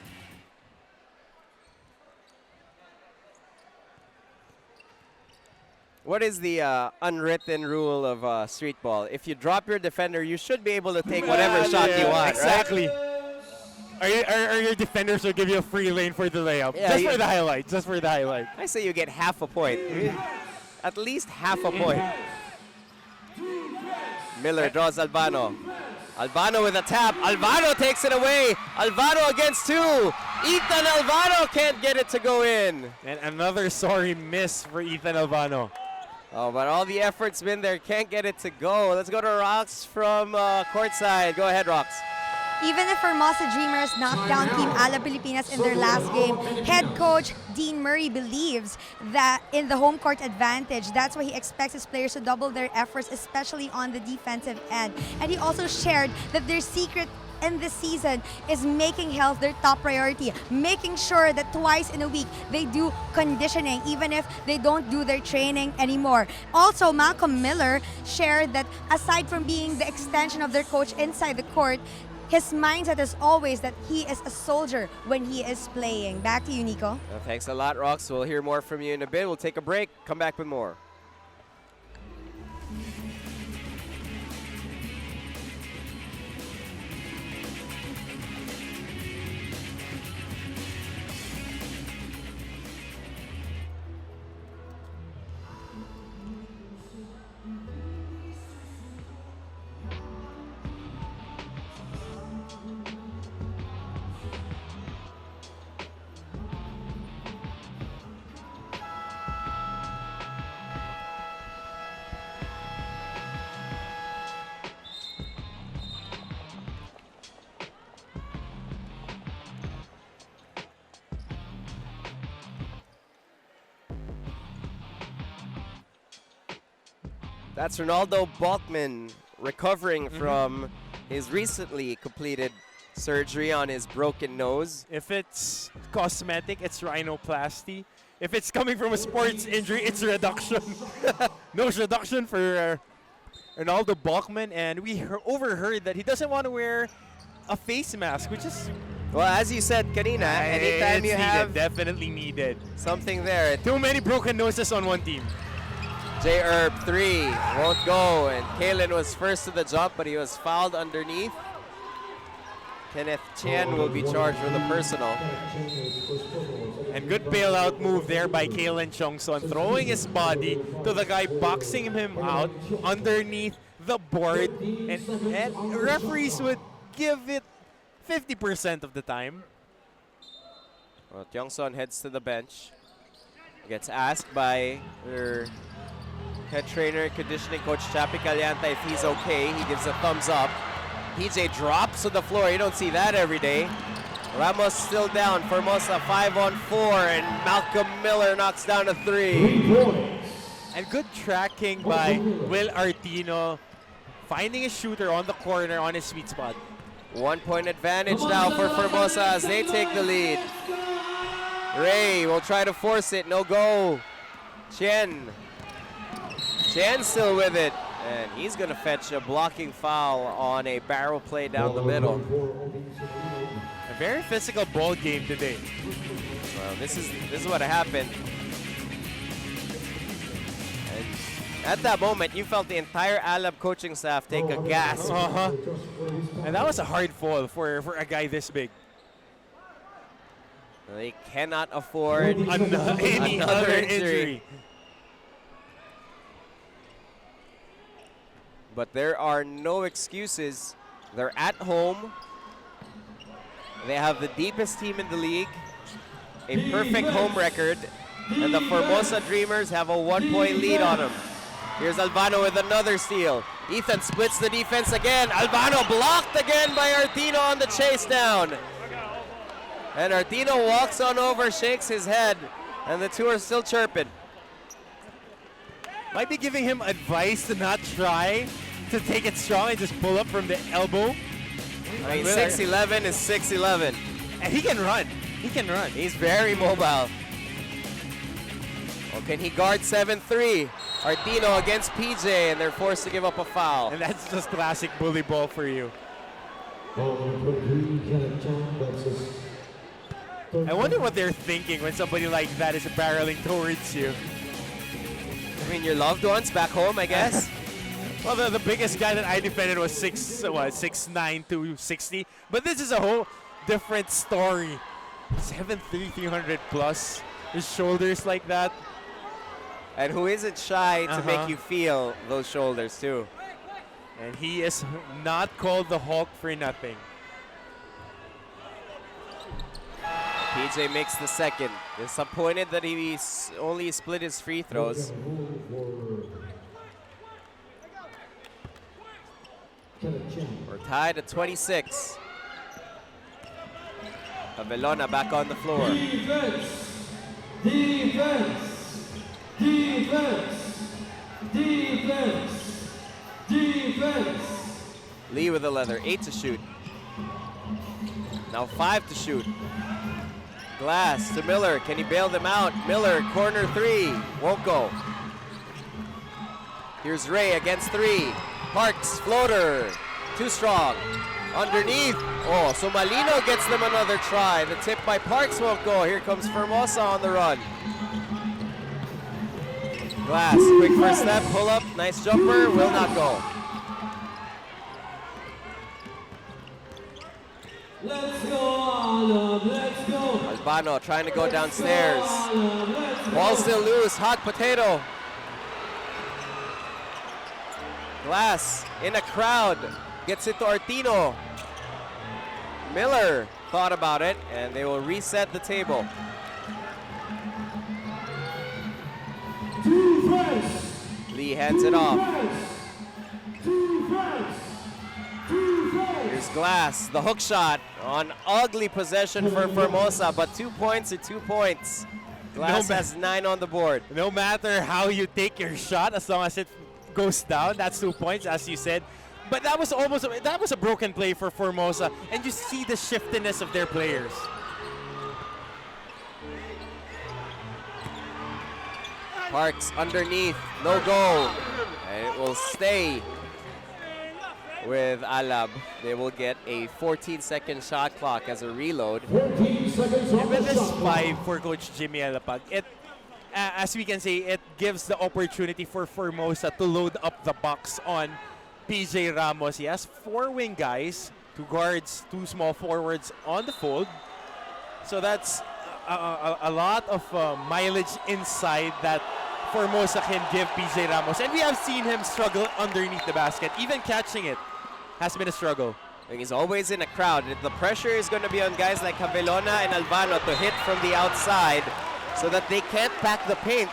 What is the unwritten rule of street ball? If you drop your defender, you should be able to take whatever shot you want, Exactly. right? Are your defenders will give you a free lane for the layup? Yeah, Just for the highlight. Just for the highlight. I say you get half a point. At least half a point. Miller draws Albano. Albano with a tap. Albano takes it away. Albano against two. Ethan Albano can't get it to go in. And another sorry miss for Ethan Albano. Oh, but all the effort's been there. Can't get it to go. Let's go to Rox from courtside. Go ahead, Rox. Even if Formosa Dreamers knocked down Team Alab Pilipinas in their last game, head coach Dean Murray believes that in the home court advantage, that's why he expects his players to double their efforts, especially on the defensive end. And he also shared that their secret in this season is making health their top priority, making sure that twice in a week they do conditioning, even if they don't do their training anymore. Also, Malcolm Miller shared that aside from being the extension of their coach inside the court, his mindset is always that he is a soldier when he is playing. Back to you, Nico. Well, thanks a lot, Rox. We'll hear more from you in a bit. We'll take a break. Come back with more. That's Ronaldo Balkman recovering from his recently completed surgery on his broken nose. If it's cosmetic, it's rhinoplasty. If it's coming from a sports injury, it's reduction. Nose reduction for Ronaldo Balkman, and we overheard that he doesn't want to wear a face mask, which is Well, as you said, kanina, anytime it's you needed, have definitely needed. something there, Too many broken noses on one team. J. Herb 3 won't go, and Kalen was first to the jump, but he was fouled underneath. Kenneth Chen will be charged with a personal. And good bailout move there by Kalen Chongson, throwing his body to the guy boxing him out underneath the board. And referees would give it 50% of the time. Well, Tiongson heads to the bench. Gets asked by their head trainer, conditioning coach Chapi Calianta if he's okay. He gives a thumbs up. PJ drops to the floor. You don't see that every day. Ramos still down. Formosa 5-on-4, and Malcolm Miller knocks down a 3. And good tracking by Will Artino, finding a shooter on the corner on his sweet spot. 1 point advantage now for Formosa as they take the lead. Ray will try to force it. No go. Chen still with it. And he's going to fetch a blocking foul on a barrel play down the middle. A very physical ball game today. Well, this is what happened. And at that moment, you felt the entire Alab coaching staff take a gasp. And that was a hard fall for a guy this big. They cannot afford Any other injury. But there are no excuses. They're at home. They have the deepest team in the league, a perfect home record, and the Formosa Dreamers have a 1 point lead on them. Here's Albano with another steal. Ethan splits the defense again. Albano blocked again by Artino on the chase down. And Artino walks on over, shakes his head, and the two are still chirping. Might be giving him advice to not try to take it strong and just pull up from the elbow. I mean, 6'11" is 6'11". And he can run. He can run. He's very mobile. Well, can he guard 7'3"? Artino against PJ, and they're forced to give up a foul. And that's just classic bully ball for you. I wonder what they're thinking when somebody like that is barreling towards you. I mean, your loved ones back home, I guess. Well, the biggest guy that I defended was 6'9", 260. But this is a whole different story. 7'3", 300 plus. His shoulders like that. And who isn't shy to make you feel those shoulders, too. And he is not called the Hulk for nothing. PJ makes the second. Disappointed that he only split his free throws. We're tied at 26. Abelona back on the floor. Defense! Defense! Defense! Defense! Defense! Lee with the leather, 8 to shoot. Now 5 to shoot. Glass to Miller, can he bail them out? Miller, corner 3, won't go. Here's Ray against 3. Parks, floater, too strong. Underneath, oh, so Malino gets them another try. The tip by Parks won't go. Here comes Formosa on the run. Glass, quick first step, pull up, nice jumper, will not go. Let's go, Alab, let's go! Albano trying to go downstairs. Alab, let's go! Ball still loose, hot potato. Glass in a crowd, gets it to Artino. Miller thought about it, and they will reset the table. Defense! Lee hands it off. Defense! Defense! Here's Glass, the hook shot on ugly possession for Formosa, but 2 points are 2 points. Glass has 9 on the board. No matter how you take your shot, as long as it goes down, that's 2 points, as you said. But that was a broken play for Formosa, and you see the shiftiness of their players. Parks underneath, no go. And it will stay with Alab. They will get a 14-second shot clock as a reload. 14 seconds on With the this shot 5 for Coach Jimmy Alapag, as we can say, it gives the opportunity for Formosa to load up the box on PJ Ramos. He has 4 wing guys, 2 guards, 2 small forwards on the fold. So that's a lot of mileage inside that Formosa can give PJ Ramos. And we have seen him struggle underneath the basket. Even catching it has been a struggle. And he's always in a crowd. The pressure is going to be on guys like Javelona and Albano to hit from the outside so that they can't pack the paint.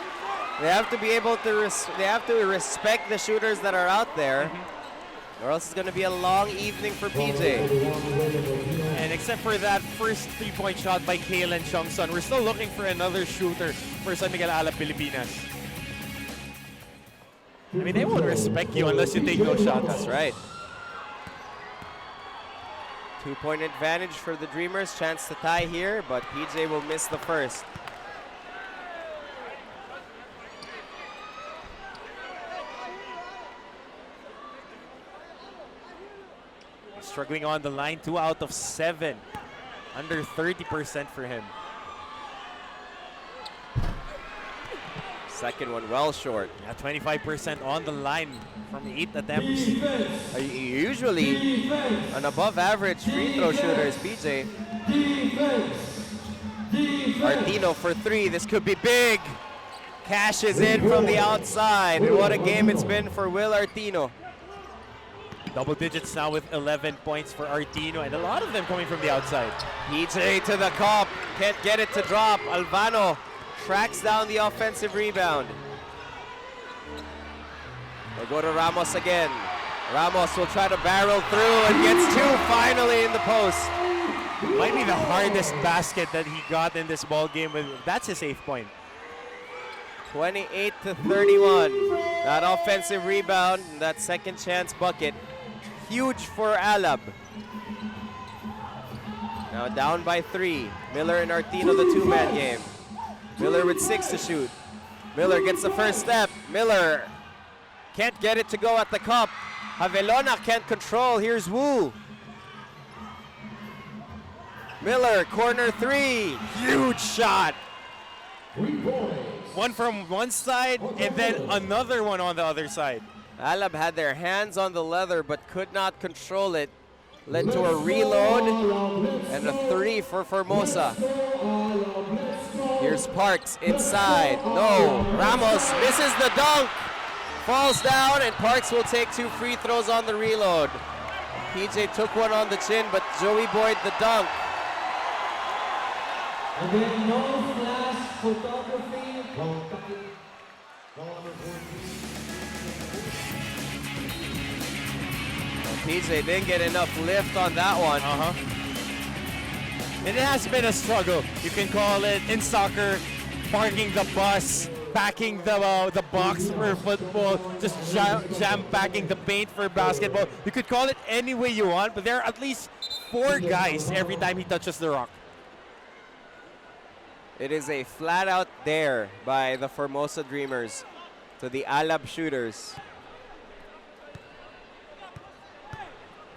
They have to be able to respect the shooters that are out there, or else it's going to be a long evening for PJ. And except for that first 3-point shot by Kalen Chongson, we're still looking for another shooter for San Miguel Alab Pilipinas. I mean, they won't respect you unless you take those shots. That's right. 2-point advantage for the Dreamers. Chance to tie here, but PJ will miss the first. Struggling on the line, 2 out of 7. Under 30% for him. Second one well short. Yeah, 25% on the line from 8 attempts. Usually an above average free throw shooter is PJ. Artino for 3, this could be big. Cashes in from the outside. And what a game it's been for Will Artino. Double digits now with 11 points for Artino, and a lot of them coming from the outside. PJ to the cup, can't get it to drop. Albano tracks down the offensive rebound. They go to Ramos again. Ramos will try to barrel through and gets 2 finally in the post. Might be the hardest basket that he got in this ball game. That's his 8th point. 28 to 31. That offensive rebound, that second chance bucket, huge for Alab. Now down by 3. Miller and Artino, the 2-man game. Miller with 6 to shoot. Miller gets the first step. Miller can't get it to go at the cup. Javelona can't control. Here's Wu. Miller, corner 3. Huge shot. 3 points. One from one side and then another one on the other side. Alab had their hands on the leather but could not control it. Led to a reload and a 3 for Formosa. Here's Parks inside. No, Ramos misses the dunk. falls down, and Parks will take 2 free throws on the reload. PJ took one on the chin, but Joey Boyd the dunk. Again, no flash photography. PJ didn't get enough lift on that one. And it has been a struggle. You can call it in soccer, parking the bus, packing the box for football, just jam packing the paint for basketball. You could call it any way you want, but there are at least 4 guys every time he touches the rock. It is a flat out dare by the Formosa Dreamers to the Alab shooters.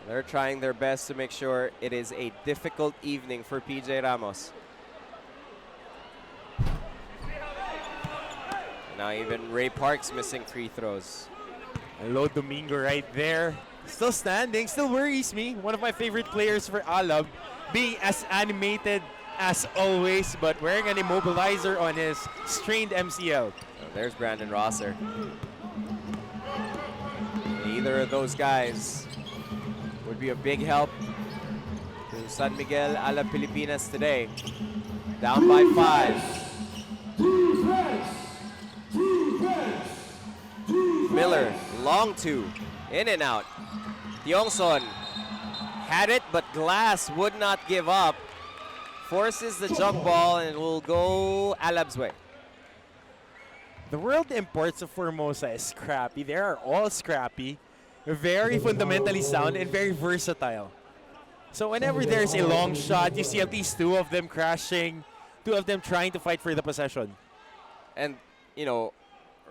They're trying their best to make sure it is a difficult evening for PJ Ramos. Now even Ray Parks missing free throws. Hello, Domingo right there. Still standing, still worries me. One of my favorite players for Alab, being as animated as always, but wearing an immobilizer on his strained MCL. Oh, there's Brandon Rosser. Either of those guys would be a big help to San Miguel Alab Pilipinas today. Down by 5. Miller, long 2, in and out. Tiongson had it, but Glass would not give up. Forces the jump ball, and it will go Alab's way. The world imports of Formosa is scrappy. They are all scrappy, very fundamentally sound, and very versatile. So whenever there's a long shot, you see at least 2 of them crashing, 2 of them trying to fight for the possession. And, you know,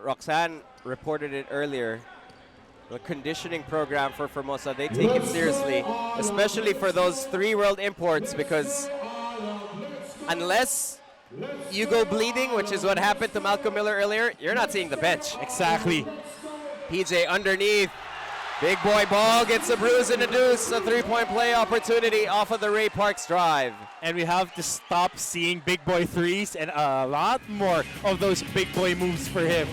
Roxanne reported it earlier. The conditioning program for Formosa, they take it seriously, especially for those 3 world imports, because unless you go bleeding, which is what happened to Malcolm Miller earlier, you're not seeing the bench. Exactly. PJ underneath. Big boy ball gets a bruise and a deuce. A 3-point play opportunity off of the Ray Parks drive. And we have to stop seeing big boy threes and a lot more of those big boy moves for him.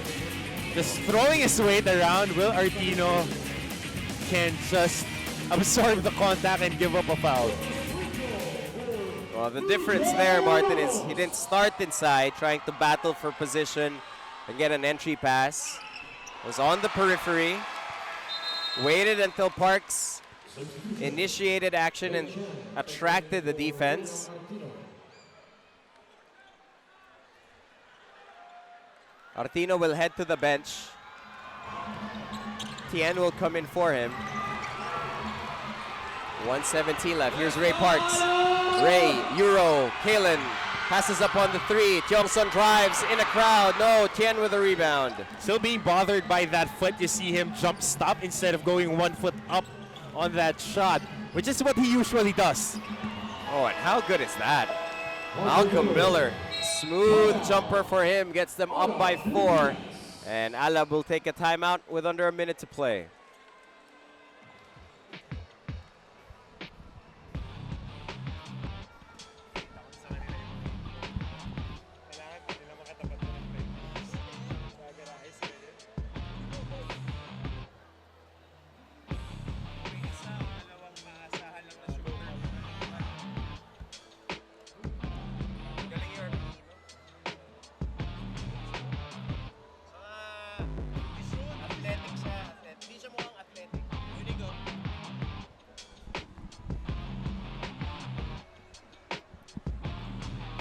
Just throwing his weight around, Will Artino can just absorb the contact and give up a foul. Well, the difference there, Martin, is he didn't start inside trying to battle for position and get an entry pass. Was on the periphery, waited until Parks initiated action and attracted the defense. Artino will head to the bench. Tien will come in for him. 1:17 left. Here's Ray Parks. Ray, Euro, Kalen passes up on the 3. Tiongson drives in a crowd. No, Tien with a rebound. Still being bothered by that foot. You see him jump stop instead of going 1 foot up on that shot, which is what he usually does. Oh, and how good is that? Malcolm Miller, smooth jumper for him, gets them up by 4. And Alab will take a timeout with under a minute to play.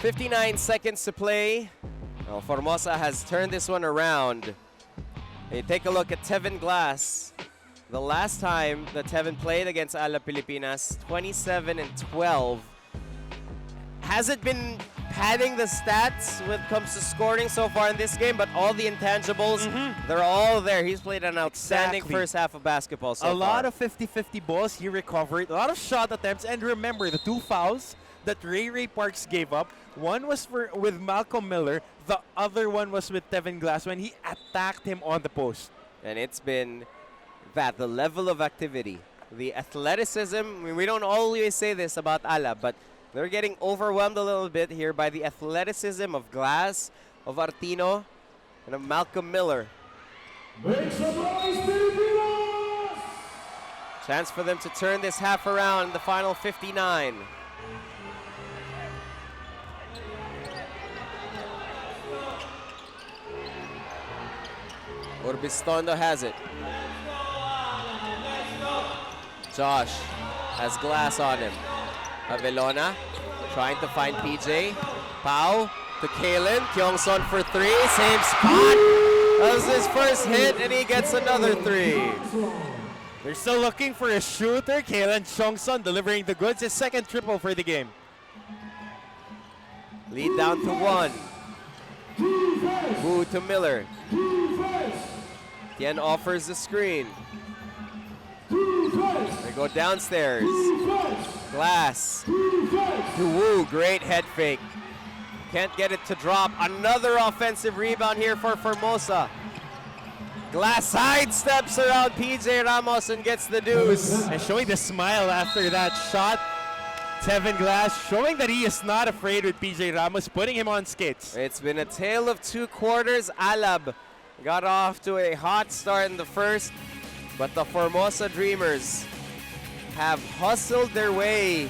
.59 seconds to play. Well, Formosa has turned this one around. Hey, take a look at Tevin Glass. The last time that Tevin played against Alab Pilipinas, 27-12. Hasn't been padding the stats when it comes to scoring so far in this game, but all the intangibles, they're all there. He's played an outstanding first half of basketball so far. A lot of 50-50 balls he recovered, a lot of shot attempts, and remember the 2 fouls that Ray Parks gave up. One was with Malcolm Miller, the other one was with Tevin Glass when he attacked him on the post. And it's been that, the level of activity, the athleticism. I mean, we don't always say this about Alab, but they're getting overwhelmed a little bit here by the athleticism of Glass, of Artino, and of Malcolm Miller. Make some noise, Pilipinas! Chance for them to turn this half around in the final 59. Urbistondo has it. Josh has glass on him. Avelona trying to find PJ. Pau to Kalen. Kyungson for three. Same spot. That was his first hit, and he gets another three. They're still looking for a shooter. Kalen Kyungson delivering the goods. His second triple for the game. Lead down to one. Wu to Miller. Tien offers the screen. They go downstairs. Glass to Wu. Great head fake. Can't get it to drop. Another offensive rebound here for Formosa. Glass sidesteps around PJ Ramos and gets the deuce. And showing the smile after that shot. Tevin Glass showing that he is not afraid with PJ Ramos, putting him on skates. It's been a tale of two quarters. Alab got off to a hot start in the first, but the Formosa Dreamers have hustled their way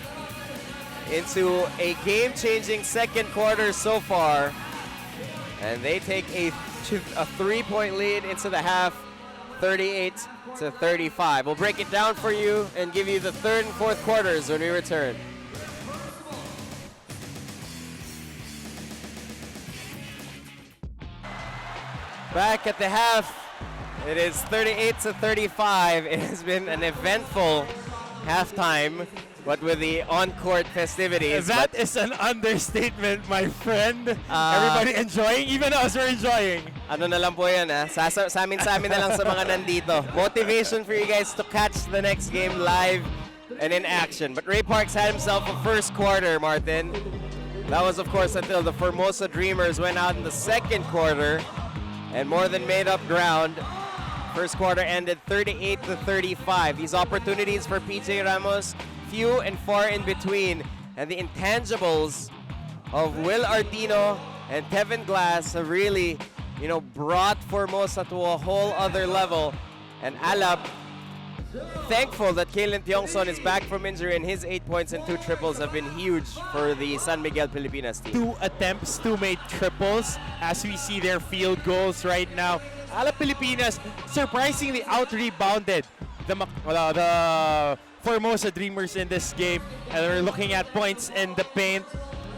into a game-changing second quarter so far, and they take a three-point lead into the half, 38-35. We'll break it down for you and give you the third and fourth quarters when we return. Back at the half, it is 38-35. It has been an eventful halftime, but with the on-court festivities. That is an understatement, my friend. Everybody enjoying, even us are enjoying. Ano na lang po yan, sa amin na lang sa mga nandito. Motivation for you guys to catch the next game live and in action. But Ray Parks had himself a first quarter, Martin. That was, of course, until the Formosa Dreamers went out in the second quarter and more than made up ground. First quarter ended 38-35. These opportunities for PJ Ramos, few and far in between. And the intangibles of Will Artino and Tevin Glass have really, brought Formosa to a whole other level. And Alab, thankful that Kalen Tiongson is back from injury, and his 8 points and 2 triples have been huge for the San Miguel Pilipinas team. 2 attempts, 2 made triples as we see their field goals right now. Alab Pilipinas surprisingly out-rebounded the Formosa Dreamers in this game. And we're looking at points in the paint,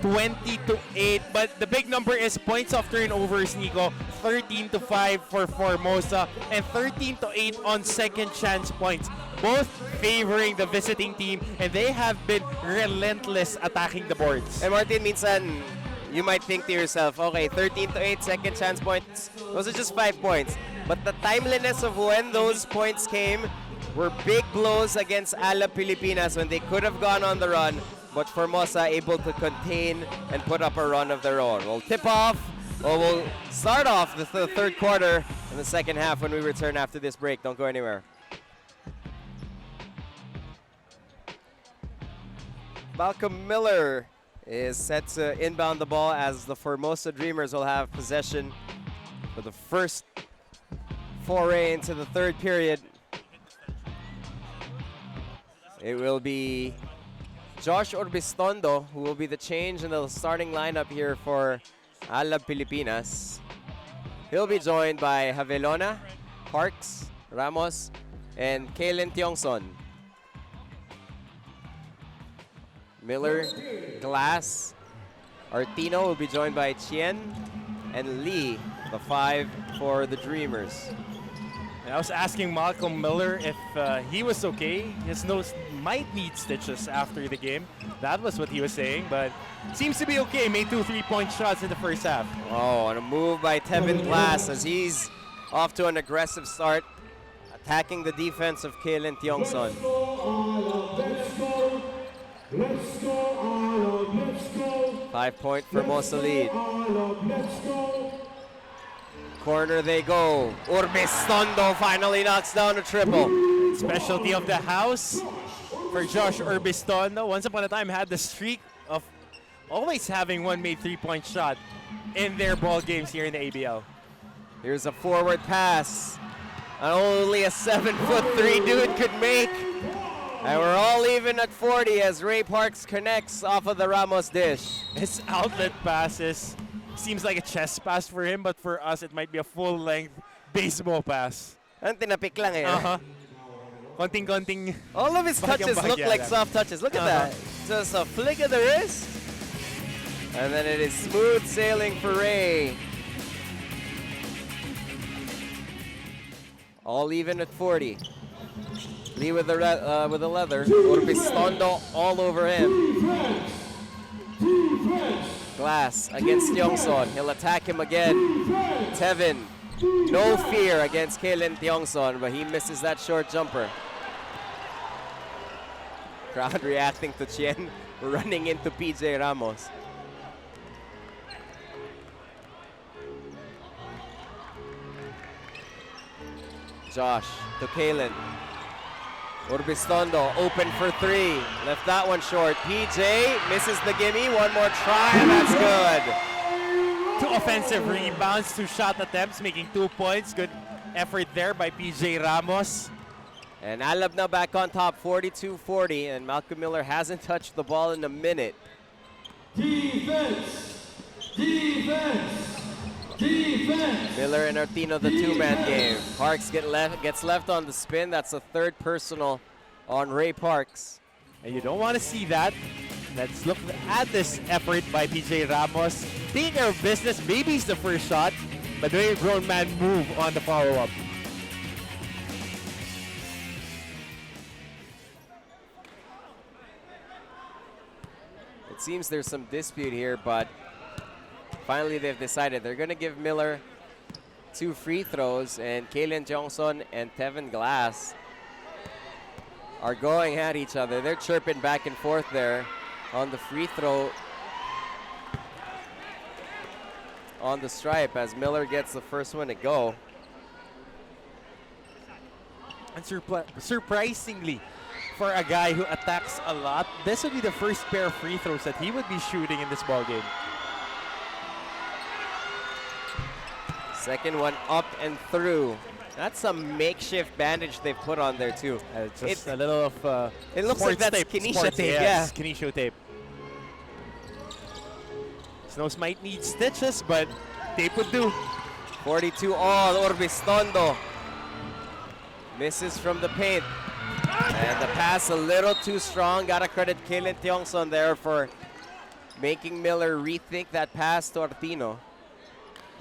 20-8. But the big number is points of turnovers, Nico. 13-5 for Formosa and 13-8 on second chance points. Both favoring the visiting team, and they have been relentless attacking the boards. And Martin, minsan, you might think to yourself, okay, 13-8 second chance points, those are just 5 points. But the timeliness of when those points came were big blows against Alab Pilipinas when they could have gone on the run, but Formosa able to contain and put up a run of their own. We'll tip off, or we'll start off the third quarter in the second half when we return after this break. Don't go anywhere. Malcolm Miller is set to inbound the ball as the Formosa Dreamers will have possession for the first foray into the third period. It will be Josh Urbistondo who will be the change in the starting lineup here for Alab Pilipinas. He'll be joined by Havelona, Parks, Ramos, and Kalen Tiongson. Miller, Glass, Artino will be joined by Chien, and Lee, the 5 for the Dreamers. And I was asking Malcolm Miller if he was okay. His nose might need stitches after the game. That was what he was saying, but seems to be okay. Made 2 3-point shots in the first half. Oh, and a move by Tevin Glass as he's off to an aggressive start, attacking the defense of Kalen Tiongson. Let's go, Alab, let's go. 5-point Formosa lead. Alab, let's go. Corner they go. Urbistondo finally knocks down a triple. Specialty of the house for Josh Urbistondo. Once upon a time had the streak of always having one made 3-point shot in their ball games here in the ABL. Here's a forward pass. And only a 7'3" dude could make. And we're all even at 40 as Ray Parks connects off of the Ramos dish. His outlet passes seems like a chest pass for him, but for us, it might be a full-length baseball pass. Ang tinapik lang eh. Konting-konting. All of his touches look like soft touches. Look at that. Just a flick of the wrist. And then it is smooth sailing for Ray. All even at 40. Lee with the leather. Orbistondo all over him. Glass against Tiongson. He'll attack him again. Tevin, no fear against Kalen Tiongson, but he misses that short jumper. Crowd reacting to Chien running into PJ Ramos. Josh to Kalen. Urbistondo open for three. Left that one short. PJ misses the gimme. One more try, and that's good. 2 offensive rebounds, 2 shot attempts, making 2 points. Good effort there by PJ Ramos. And Alab now back on top, 42-40, and Malcolm Miller hasn't touched the ball in a minute. Defense! Defense! Defense! Miller and Artino, the two-man game. Parks gets left on the spin. That's a third personal on Ray Parks. And you don't want to see that. Let's look at this effort by PJ Ramos. Taking care of business, maybe it's the first shot, but doing a grown man move on the follow-up. It seems there's some dispute here, but finally they've decided they're going to give Miller 2 free throws, and Kalen Johnson and Tevin Glass are going at each other. They're chirping back and forth there on the free throw on the stripe as Miller gets the first one to go. And surprisingly, for a guy who attacks a lot, this would be the first pair of free throws that he would be shooting in this ball game. Second one up and through. That's a makeshift bandage they've put on there too. Just a little of it looks like that's Kinesha tape, yeah. Kinesha tape. Snows might need stitches, but tape would do. 42 all, Orbistondo. Misses from the paint. And the pass a little too strong. Gotta credit Kalen Tiongson there for making Miller rethink that pass to Artino.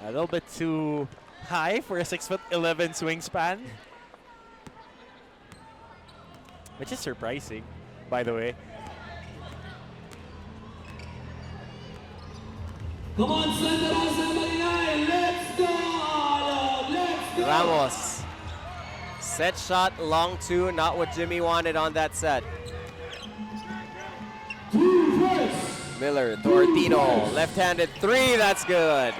A little bit too high for a 6'11" wingspan. Which is surprising, by the way. Come on, Santa Rosa, Marinay, let's go, Alab, let's go! Ramos. Set shot, long 2, not what Jimmy wanted on that set. Miller to Artino, left-handed 3, that's good.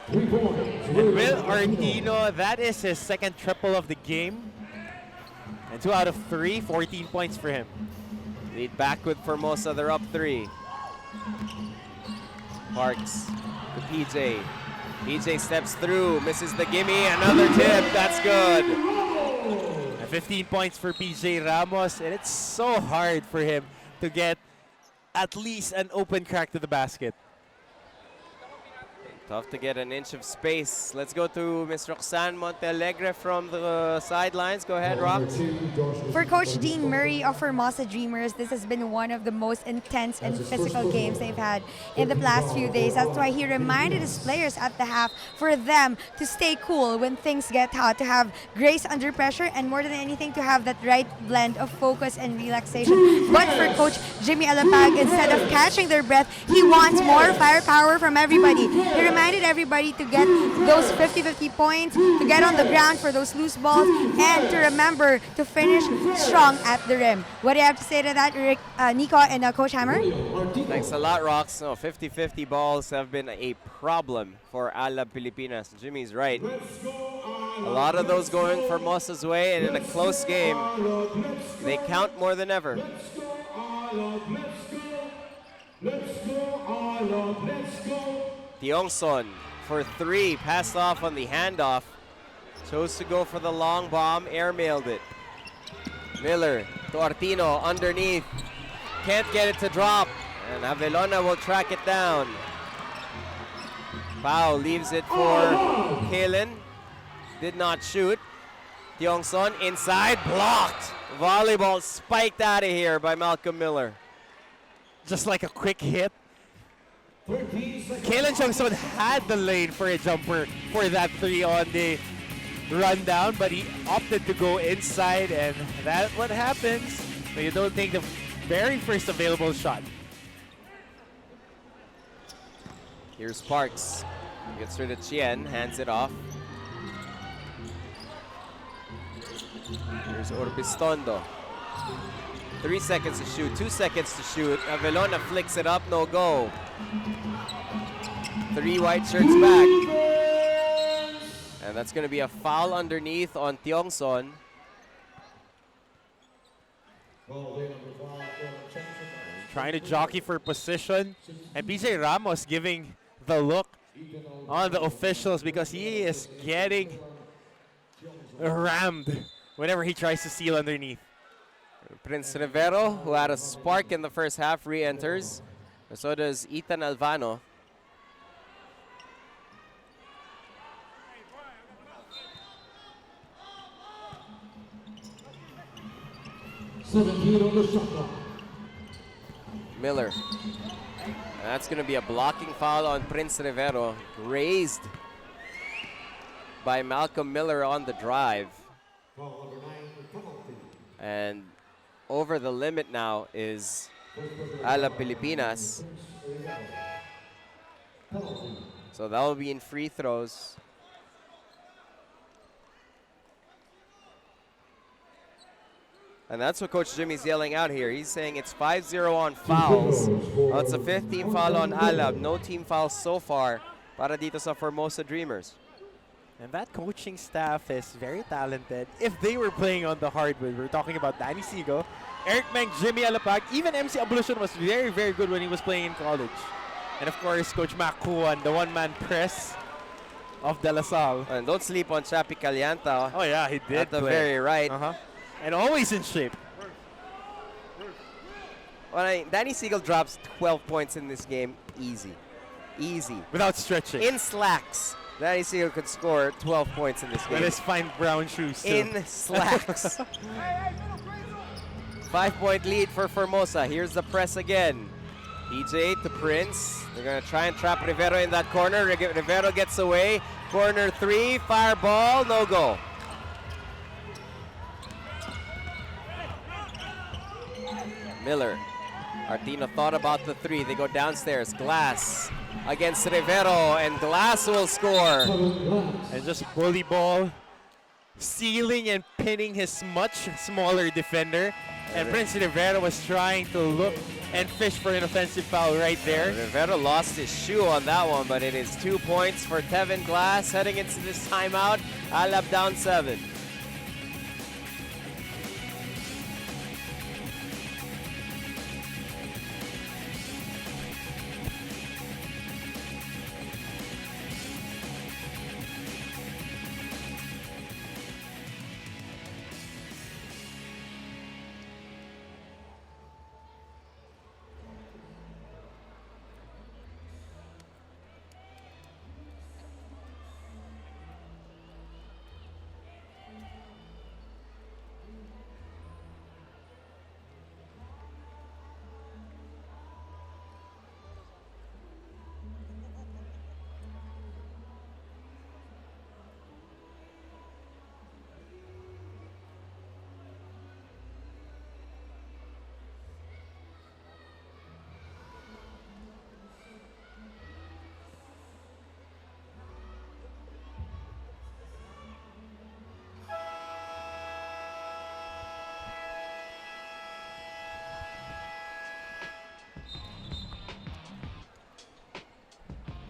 And Will Artino, that is his second triple of the game. And 2 out of 3, 14 points for him. Lead back with Formosa, they're up 3. Parks to PJ. PJ steps through, misses the gimme, another tip, that's good. And 15 points for PJ Ramos, and it's so hard for him to get at least an open crack to the basket. Tough to get an inch of space. Let's go to Ms. Roxanne Montealegre from the sidelines. Go ahead, Rox. For Coach Dean Murray of Formosa Dreamers, this has been one of the most intense and physical games they've had in the last few days. That's why he reminded his players at the half for them to stay cool when things get hot, to have grace under pressure, and more than anything, to have that right blend of focus and relaxation. But for Coach Jimmy Alapag, instead of catching their breath, he wants more firepower from everybody. He reminded everybody to get those 50-50 points, to get on the ground for those loose balls, and to remember to finish strong at the rim. What do you have to say to that, Rick, Nico and Coach Hammer? Thanks a lot, Rox. No, 50-50 balls have been a problem for Alab Pilipinas. Jimmy's right. A lot of those going Formosa's way, and in a close game, they count more than ever. Tiongson for 3, passed off on the handoff. Chose to go for the long bomb, airmailed it. Miller to Artino underneath. Can't get it to drop. And Avelona will track it down. Pao leaves it for Kalen. Did not shoot. Tiongson inside, blocked. Volleyball spiked out of here by Malcolm Miller. Just like a quick hit. Kalen Tiongson had the lane for a jumper for that 3 on the rundown, but he opted to go inside, and that's what happens when you don't take the very first available shot. Here's Sparks. Gets rid of Chien, hands it off. Here's Orbistondo. 3 seconds to shoot, 2 seconds to shoot. Avelona flicks it up, no go. 3 white shirts back. And that's going to be a foul underneath on Tiongson. Trying to jockey for position, and BJ Ramos giving the look on the officials because he is getting rammed whenever he tries to seal underneath. Prince Rivero, who had a spark in the first half, re-enters. So does Ethan Alvano. Miller. That's going to be a blocking foul on Prince Rivero. Raised by Malcolm Miller on the drive. And over the limit now is Alab Pilipinas. So that will be in free throws. And that's what Coach Jimmy's yelling out here. He's saying it's 5-0 on fouls. It's a 15 foul on Alab. No team fouls so far para dito sa Formosa Dreamers. And that coaching staff is very talented. If they were playing on the hardwood, we're talking about Danny Sigo, Eric Meng, Jimmy Alapag, even MC Ablution was very, very good when he was playing in college. And of course, Coach Macuan, the one-man press of De La Salle. And don't sleep on Chapi Calianta. Oh yeah, he did at the play. very right. And always in shape. Well, Danny Siegel drops 12 points in this game. Easy. Easy. Without stretching. In slacks, Danny Siegel could score 12 points in this game. With his fine brown shoes, too. In slacks. 5-point lead for Formosa. Here's the press again. PJ to Prince. They're going to try and trap Rivero in that corner. Rivero gets away. Corner 3, fire ball, no go. Miller. Artino thought about the 3. They go downstairs. Glass against Rivero, and Glass will score. And just bully ball, sealing and pinning his much smaller defender. And Prince Rivero was trying to look and fish for an offensive foul right there. Rivero lost his shoe on that one, but it is 2 points for Tevin Glass heading into this timeout. Alab down 7.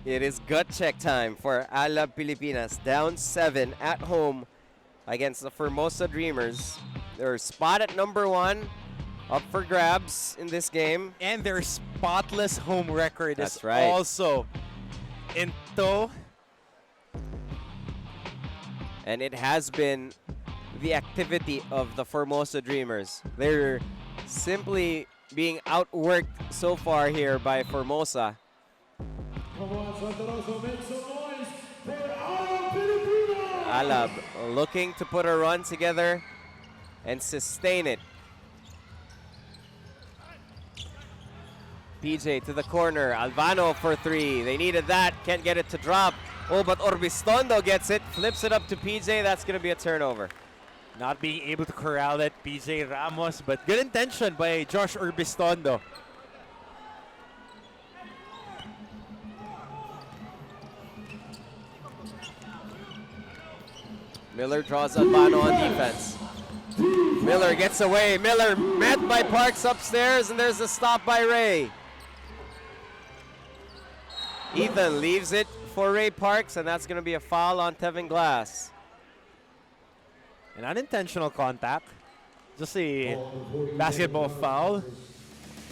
It is gut check time for Alab Pilipinas. Down 7 at home against the Formosa Dreamers. Their spot at number 1 up for grabs in this game. And their spotless home record That's is right. also in tow. And it has been the activity of the Formosa Dreamers. They're simply being outworked so far here by Formosa. Come on, Santa Rosa, make some noise for our Pilipinas! Alab looking to put a run together and sustain it. PJ to the corner, Albano for three. They needed that, can't get it to drop. Oh, but Orbistondo gets it, flips it up to PJ. That's going to be a turnover. Not being able to corral it, PJ Ramos, but good intention by Josh Orbistondo. Miller draws Albano on defense. Miller gets away. Miller met by Parks upstairs, and there's a stop by Ray. Ethan leaves it for Ray Parks, and that's going to be a foul on Tevin Glass. An unintentional contact. Just a basketball foul.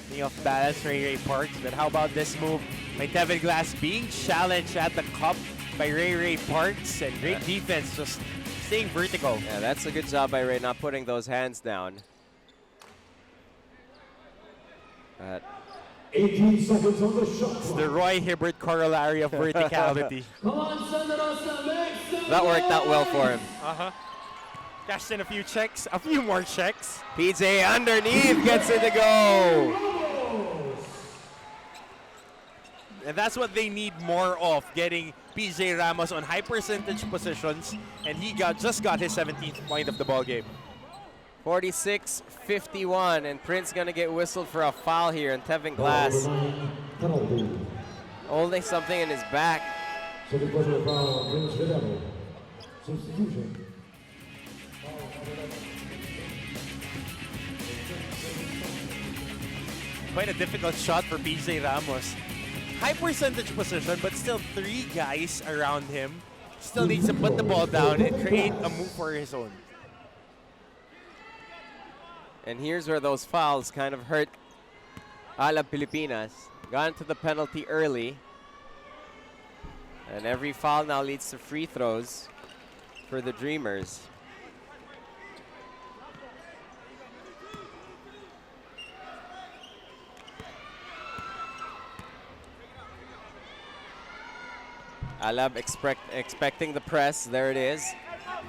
Being off balance, Ray Parks. But how about this move by Tevin Glass being challenged at the cup by Ray Parks, and great defense, just staying vertical. Yeah, that's a good job by Ray not putting those hands down. 18 seconds on the shot It's clock. the Roy Hibbert corollary of verticality. Come on, Santa Rosa, make some That worked out well for him. Cashed in a few checks, a few more checks. PJ underneath gets it to go. And that's what they need more of, getting PJ Ramos on high percentage positions, and he just got his 17th point of the ball game. 46-51, and Prince gonna get whistled for a foul here, and Tevin Glass Penalty. holding something in his back. Second personal foul, Prince Vidal. Substitution. Quite a difficult shot for PJ Ramos. High percentage position, but still three guys around him. Still needs to put the ball down and create a move for his own. And here's where those fouls kind of hurt Alab Pilipinas. Got into the penalty early. And every foul now leads to free throws for the Dreamers. Alab expecting the press. There it is.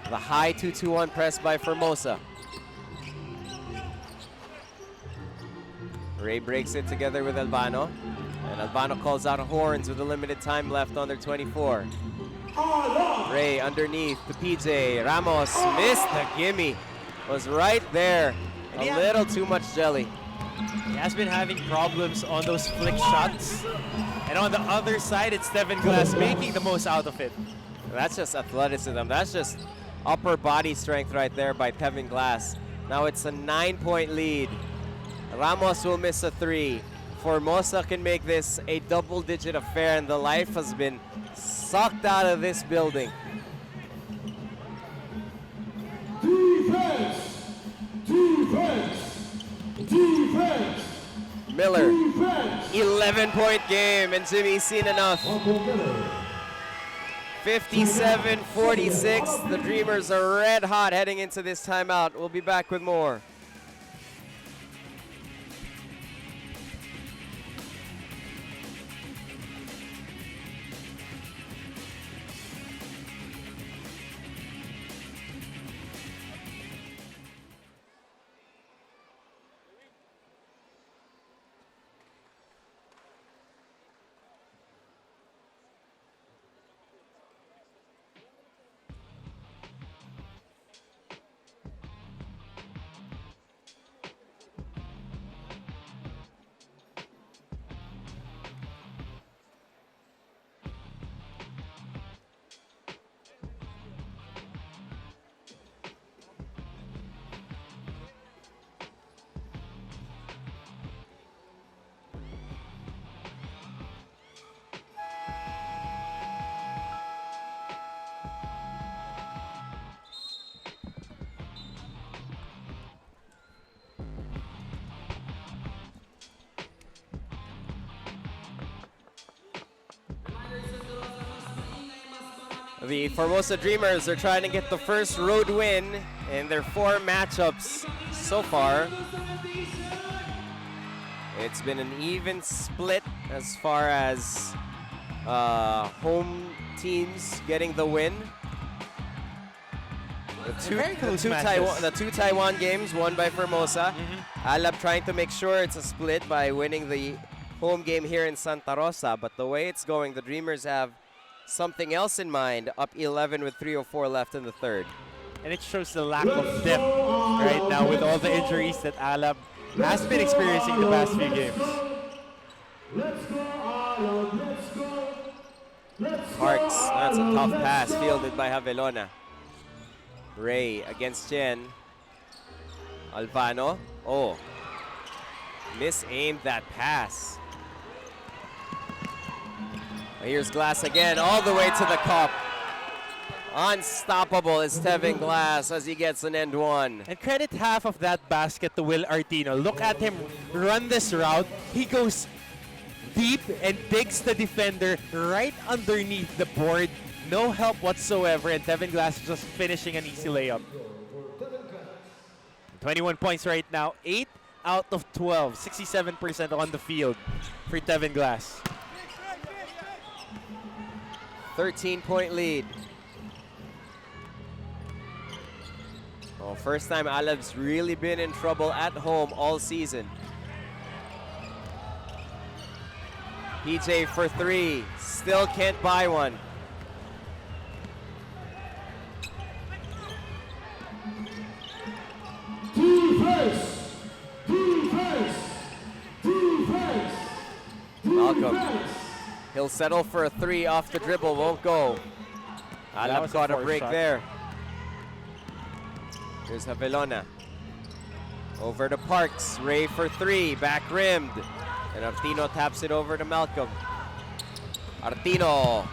The high 2-2-1 press by Formosa. Ray breaks it together with Albano. And Albano calls out horns with a limited time left on their 24. Ray underneath to PJ. Ramos missed the gimme. Was right there. A little too much jelly. He has been having problems on those flick shots. And on the other side, it's Tevin Glass making the most out of it. That's just athleticism. That's just upper body strength right there by Tevin Glass. Now it's a 9-point lead. Ramos will miss a three. Formosa can make this a double-digit affair, and the life has been sucked out of this building. Defense! Defense! Defense! Miller, Defense! 11-point game, and Jimmy's seen enough. Uncle Miller. 57-46. The Dreamers are red hot heading into this timeout. We'll be back with more. The Formosa Dreamers are trying to get the first road win in their 4 matchups so far. It's been an even split as far as home teams getting the win. The two Taiwan games won by Formosa. Alab trying to make sure it's a split by winning the home game here in Santa Rosa. But the way it's going, the Dreamers have something else in mind, up 11 with 3:04 left in the third. And it shows the lack of depth right now with all the injuries that Alab has been experiencing the past few games. Parks, that's a tough pass fielded by Javelona. Ray against Chen. Albano, oh, misaimed that pass. Here's Glass again, all the way to the cup. Unstoppable is Tevin Glass as he gets an end one. And credit half of that basket to Will Artino. Look at him run this route. He goes deep and digs the defender right underneath the board. No help whatsoever, and Tevin Glass just finishing an easy layup. 21 points right now, 8 out of 12, 67% on the field for Tevin Glass. 13-point lead. Oh, first time Alab's really been in trouble at home all season. PJ for 3, still can't buy one. Malcolm, he'll settle for a 3 off the dribble, won't go. Alab got a break there. Here's Javelona. Over to Parks, Ray for 3, back rimmed. And Artino taps it over to Malcolm. Artino.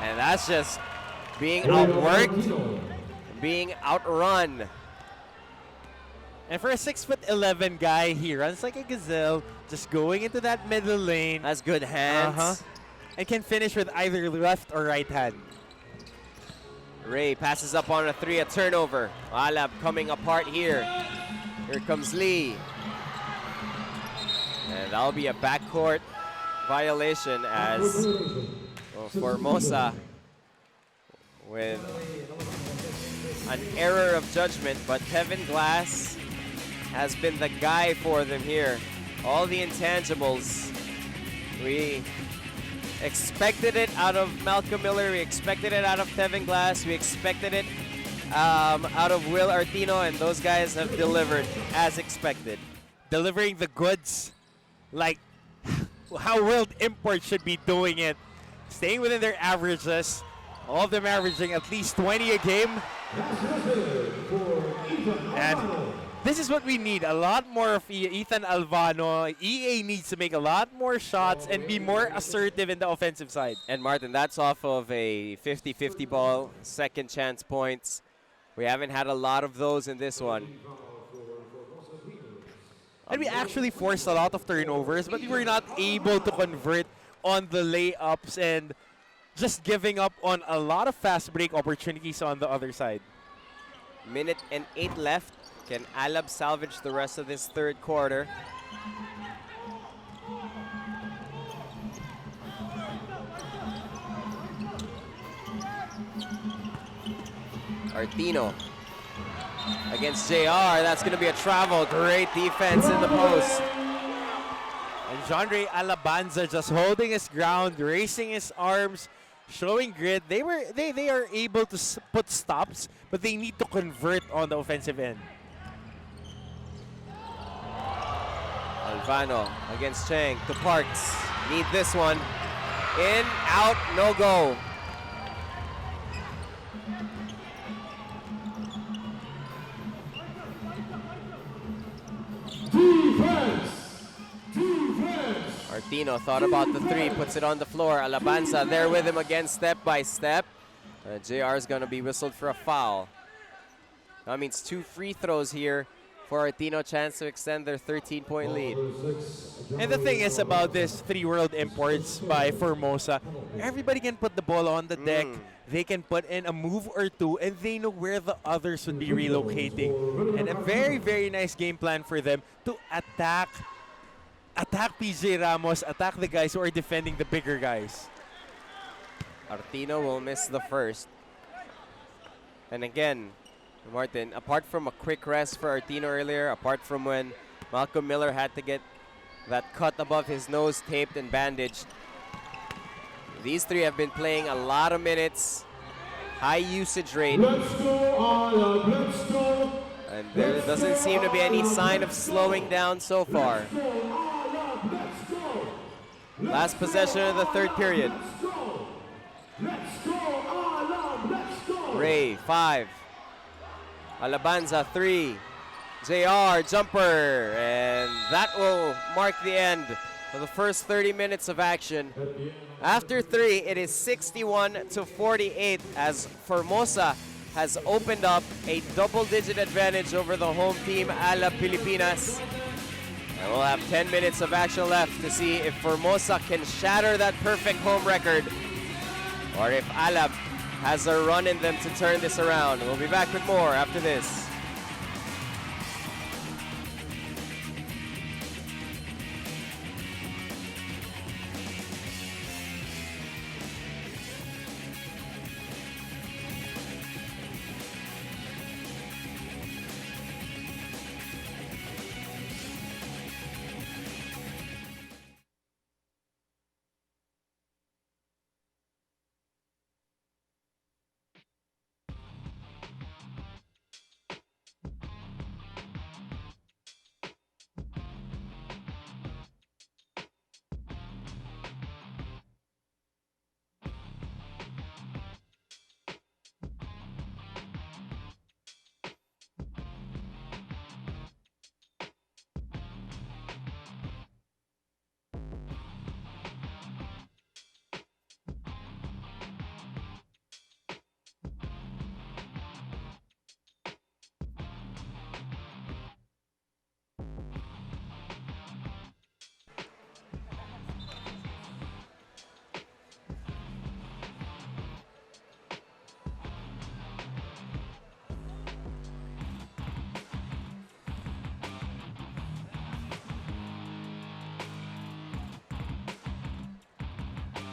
And that's just being outworked, being outrun. And for a 6'11" guy, he runs like a gazelle, just going into that middle lane. Has good hands. And can finish with either left or right hand. Ray passes up on a 3, a turnover. Alab coming apart here. Here comes Lee. And that'll be a backcourt violation as Formosa with an error of judgment, but Tevin Glass has been the guy for them here. All the intangibles. We expected it out of Malcolm Miller. We expected it out of Tevin Glass. We expected it out of Will Artino, and those guys have delivered as expected. Delivering the goods like how World Import should be doing it. Staying within their averages. All of them averaging at least 20 a game. And this is what we need. A lot more of Ethan Albano. EA needs to make a lot more shots and be more assertive in the offensive side. And Martin, that's off of a 50-50 ball, second chance points. We haven't had a lot of those in this one. And we actually forced a lot of turnovers, but we were not able to convert on the layups and just giving up on a lot of fast break opportunities on the other side. Minute and 8 left. Can Alab salvage the rest of this third quarter? Artino against JR. That's going to be a travel. Great defense in the post. And Jandre Alabanza just holding his ground, raising his arms, showing grit. They are able to put stops, but they need to convert on the offensive end. Albano against Chang to Parks. Need this one. In, out, no go. Artino thought about the 3, puts it on the floor. Alabanza there with him again, step by step. JR is going to be whistled for a foul. That means 2 free throws here for Artino chance to extend their 13-point lead. And the thing is about this 3 world imports by Formosa, everybody can put the ball on the deck. They can put in a move or two, and they know where the others would be relocating. And a very, very nice game plan for them to attack PJ Ramos, attack the guys who are defending the bigger guys. Artino will miss the first. And again, Martin, apart from a quick rest for Artino earlier, apart from when Malcolm Miller had to get that cut above his nose taped and bandaged, these three have been playing a lot of minutes, high usage rate. Let's go, let's go. And there doesn't seem to be any sign of slowing down so far. Last possession of the third period. Ray, 5. Alabanza, 3. JR, jumper. And that will mark the end of the first 30 minutes of action. After 3, it is 61-48 as Formosa has opened up a double-digit advantage over the home team, Alab Pilipinas. And we'll have 10 minutes of action left to see if Formosa can shatter that perfect home record or if Alab has a run in them to turn this around. We'll be back with more after this.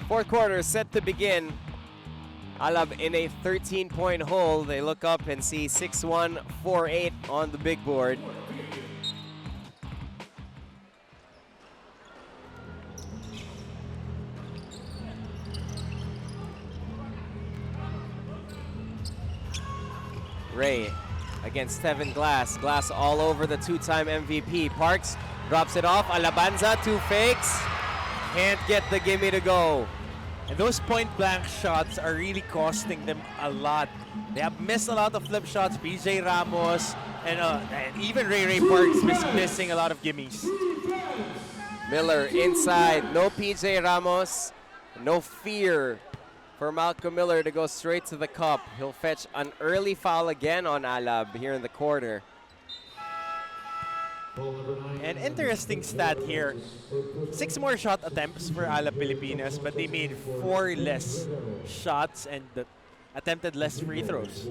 Fourth quarter is set to begin. Alab in a 13-point hole. They look up and see 6-1, 4-8 on the big board. Ray against Tevin Glass. Glass all over the two-time MVP. Parks drops it off. Alabanza, 2 fakes. Can't get the gimme to go. And those point-blank shots are really costing them a lot. They have missed a lot of flip shots. PJ Ramos and even Ray Parks missing a lot of gimmies. Miller inside. No PJ Ramos. No fear for Malcolm Miller to go straight to the cup. He'll fetch an early foul again on Alab here in the quarter. An interesting stat here. 6 more shot attempts for Alab Pilipinas, but they made 4 less shots and attempted less free throws.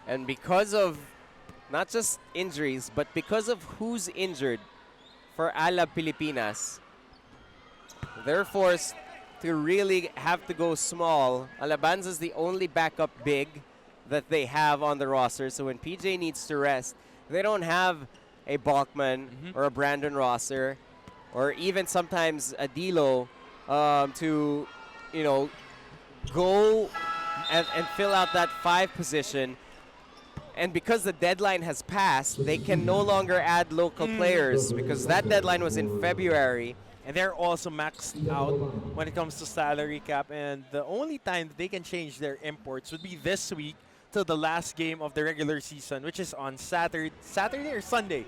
And because of not just injuries, but because of who's injured for Alab Pilipinas, they're forced to really have to go small. Alabanza's the only backup big that they have on the roster, so when PJ needs to rest, they don't have a Balkman or a Brandon Rosser or even sometimes a Dilo to, you know, go and fill out that 5 position. And because the deadline has passed, they can no longer add local players because that deadline was in February. And they're also maxed out when it comes to salary cap. And the only time that they can change their imports would be this week till the last game of the regular season, which is on Saturday or Sunday.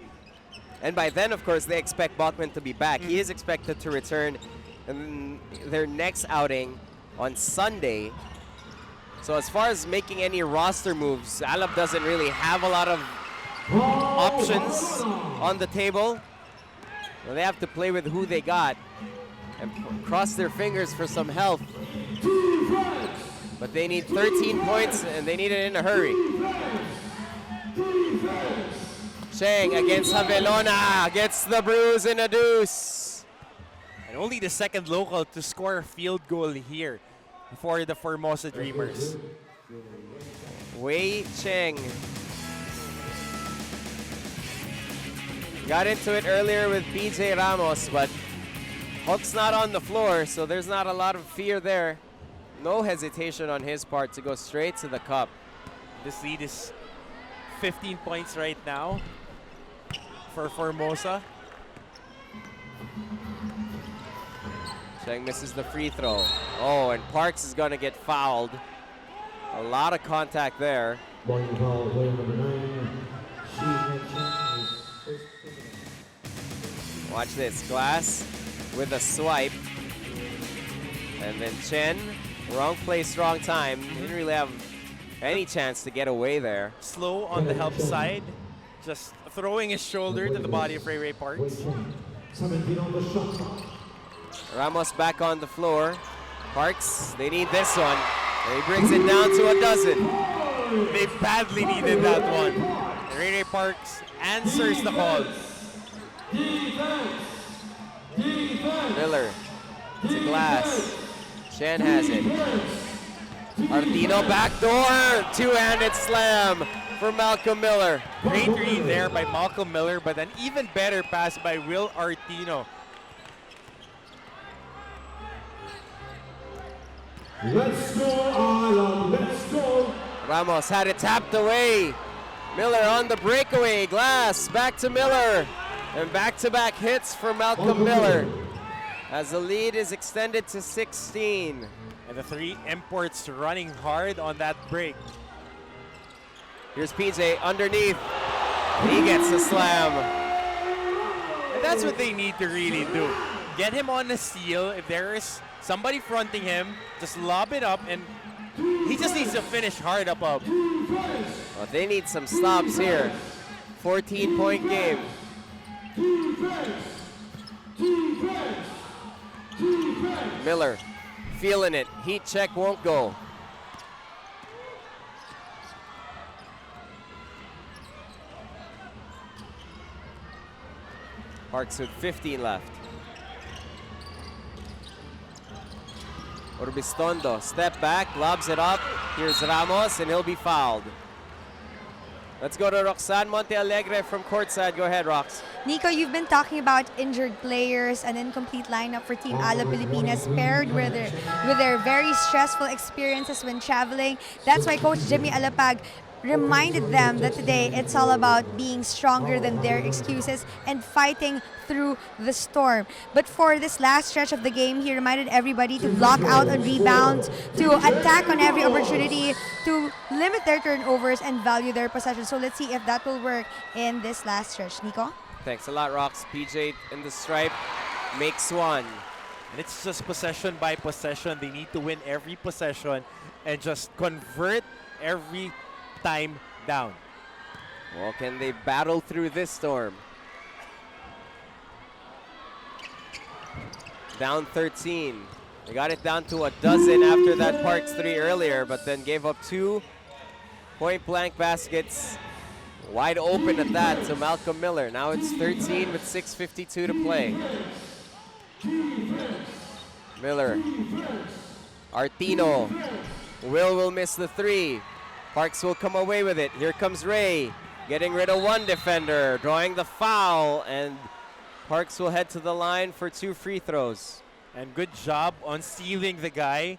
And by then, of course, they expect Bachman to be back. He is expected to return in their next outing on Sunday. So as far as making any roster moves, Alab doesn't really have a lot of options on the table. Well, they have to play with who they got and cross their fingers for some help. But they need 13 points and they need it in a hurry. Cheng against Javelona gets the bruise and a deuce. And only the second local to score a field goal here for the Formosa Dreamers. Wei Cheng got into it earlier with BJ Ramos, but Hook's not on the floor, so there's not a lot of fear there. No hesitation on his part to go straight to the cup. This lead is 15 points right now for Formosa. Cheng misses the free throw. Oh, and Parks is gonna get fouled. A lot of contact there. Watch this, Glass with a swipe. And then Chen, wrong place, wrong time. Didn't really have any chance to get away there. Slow on the help side, just throwing his shoulder to the body of Ray Parks. Ramos back on the floor. Parks, they need this one. And he brings it down to a dozen. They badly needed that one. Ray Parks answers the call. Miller to Glass. Chen has it. Artino backdoor. Two-handed slam for Malcolm Miller. Great read there by Malcolm Miller, but an even better pass by Will Artino. Let's go, Alan, let's go. Ramos had it tapped away. Miller on the breakaway. Glass back to Miller. And back-to-back hits for Malcolm Miller as the lead is extended to 16. And the three imports running hard on that break. Here's PJ underneath. He gets the slam. And that's what they need to really do. Get him on the steal. If there is somebody fronting him, just lob it up, and he just needs to finish hard above. Well, they need some stops here. 14-point game. Miller feeling it. Heat check won't go. Parks with 15 left. Orbistondo, step back, lobs it up. Here's Ramos, and he'll be fouled. Let's go to Roxanne Montealegre from courtside. Go ahead, Rox. Nico, you've been talking about injured players, an incomplete lineup for Team Alab Pilipinas paired with their very stressful experiences when traveling. That's why Coach Jimmy Alapag reminded them that today it's all about being stronger than their excuses and fighting through the storm. But for this last stretch of the game, he reminded everybody to block out on rebounds, to attack on every opportunity, to limit their turnovers and value their possession. So let's see if that will work in this last stretch. Nico? Thanks a lot, Rox. PJ in the stripe makes one. And it's just possession by possession. They need to win every possession and just convert every time down. Well, can they battle through this storm? Down 13. They got it down to a dozen after that Parks 3 earlier, but then gave up 2 point-blank baskets. Wide open at that to Malcolm Miller. Now it's 13 with 6:52 to play. Miller. Artino. Will miss the 3. Parks will come away with it. Here comes Ray, getting rid of one defender, drawing the foul, and Parks will head to the line for 2 free throws. And good job on stealing the guy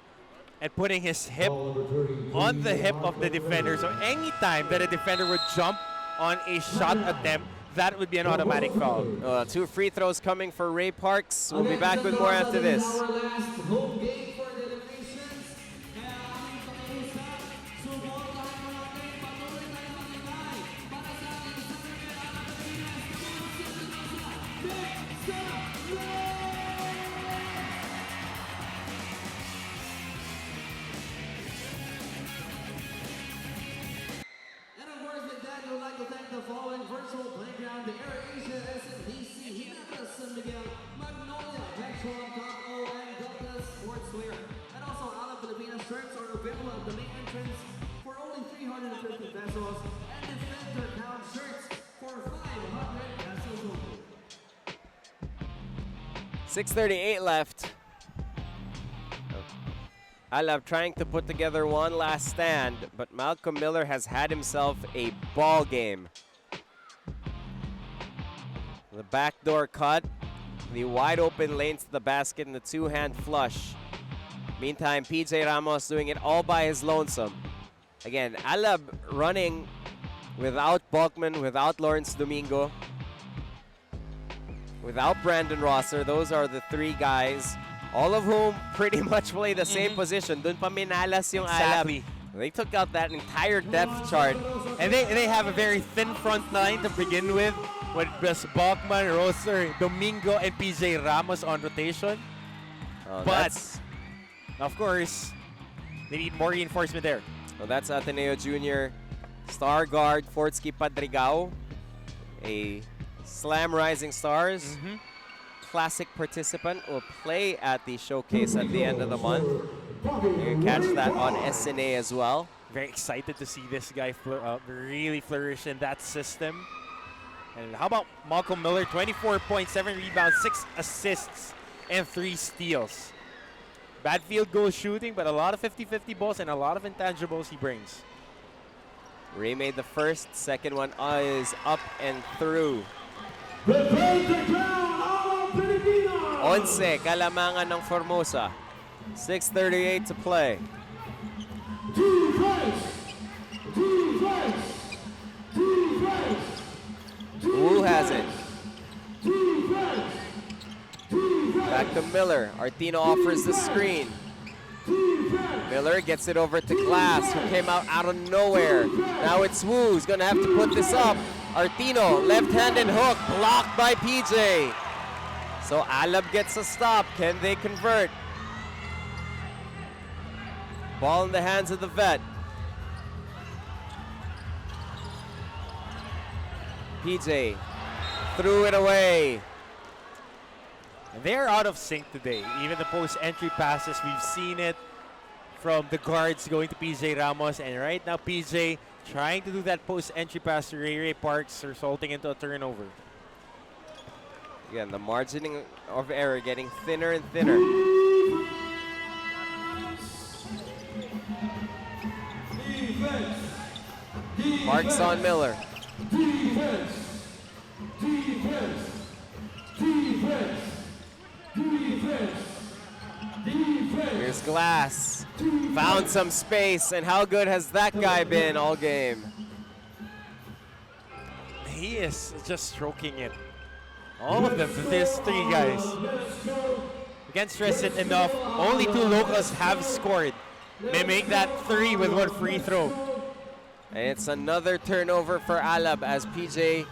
and putting his hip on the hip of the defender. So anytime that a defender would jump on a shot attempt, that would be an automatic foul. 2 free throws coming for Ray Parks. We'll be back with more after this. Our last home game for the eliminations. And of course, with that, we would like to thank the following 6:38 left. Alab trying to put together one last stand, but Malcolm Miller has had himself a ball game. The backdoor cut, the wide open lanes to the basket, and the two-hand flush. Meantime, PJ Ramos doing it all by his lonesome. Again, Alab running without Balkman, without Lawrence Domingo, without Brandon Rosser. Those are the three guys, all of whom pretty much play the same position. Dun pa minalas yung Exactly. Alab. They took out that entire depth chart. And they have a very thin front line to begin with just Balkman, Rosser, Domingo, and PJ Ramos on rotation. But, of course, they need more reinforcement there. So that's Ateneo Jr. star guard Fortsky Padrigao, a Slam Rising Stars classic participant, will play at the showcase at the end of the month. You can catch that on SNA as well. Very excited to see this guy really flourish in that system. And how about Malcolm Miller? 24 points, 7 rebounds, 6 assists, and 3 steals. Bad field goal shooting, but a lot of 50-50 balls and a lot of intangibles he brings. Ray made the first, second one is up and through. Onse, kalamangan ng Formosa. 6:38 to play. Who has it? Back to Miller. Artino offers the screen. Miller gets it over to Glass, who came out of nowhere. Now it's Wu who's gonna have to put this up. Artino, left-handed hook, blocked by PJ. So Alab gets a stop. Can they convert? Ball in the hands of the vet. PJ threw it away. They're out of sync today. Even the post-entry passes, we've seen it from the guards going to PJ Ramos. And right now, PJ trying to do that post-entry pass to Ray Parks, resulting into a turnover. Again, the margining of error getting thinner and thinner. Parks on Miller. Here's Glass. Found some space, and how good has that guy been all game? He is just stroking it. All of them, there's 3 guys. We can't stress it enough. Only 2 locals have scored. They make that 3 with 1 free throw. And it's another turnover for Alab as PJ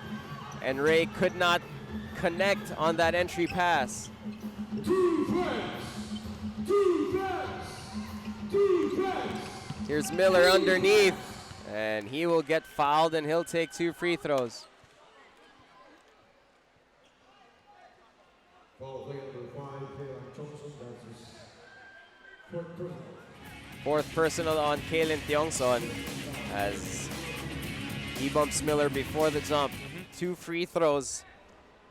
and Ray could not connect on that entry pass. Here's Miller underneath, and he will get fouled and he'll take 2 free throws. Fourth personal on Kalen Tiongson as he bumps Miller before the jump. 2 free throws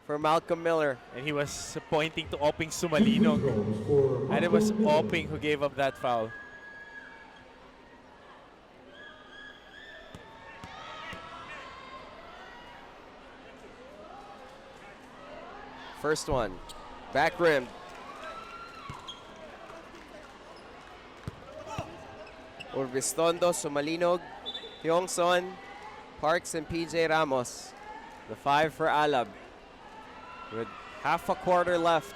for Malcolm Miller. And he was pointing to Oping Sumalinog. And it was Oping who gave up that foul. First one, back rim. Urbistondo, Sumalinog, Tiongson, Parks, and PJ Ramos. The 5 for Alab. With half a quarter left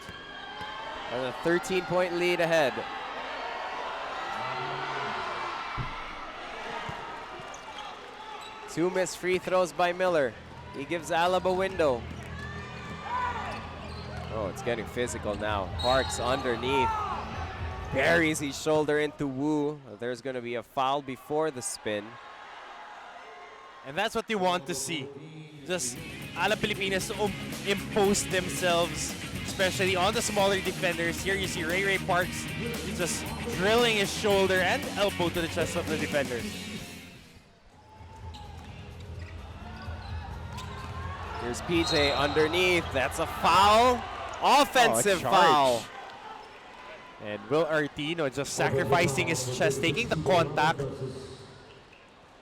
and a 13-point lead ahead. Two missed free throws by Miller. He gives Alab a window. Oh, it's getting physical now. Parks underneath. Buries his shoulder into Wu. There's going to be a foul before the spin. And that's what they want to see. Just Alab Pilipinas to impose themselves, especially on the smaller defenders. Here you see Ray Parks just drilling his shoulder and elbow to the chest of the defender. Here's PJ underneath. That's a foul Offensive charge. foul. And Will Artino just sacrificing his chest, taking the contact.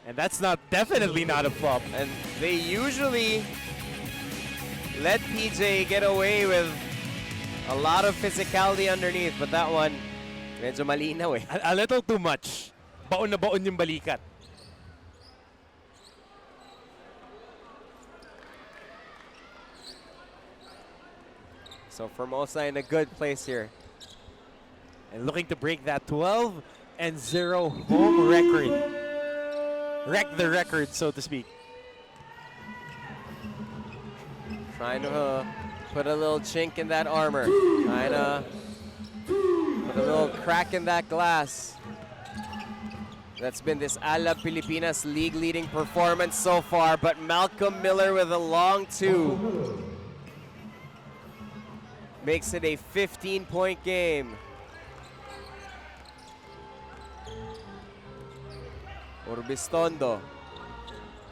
And that's definitely not a flop. And they usually let PJ get away with a lot of physicality underneath, but that one, medyo malinaw eh. A little too much. Baon na baon yung balikat. So Formosa in a good place here. And looking to break that 12-0 home record. Wreck the record, so to speak. Trying to put a little chink in that armor. Trying to put a little crack in that glass. That's been this Alab Pilipinas league-leading performance so far, but Malcolm Miller with a long two makes it a 15-point game. Urbistondo,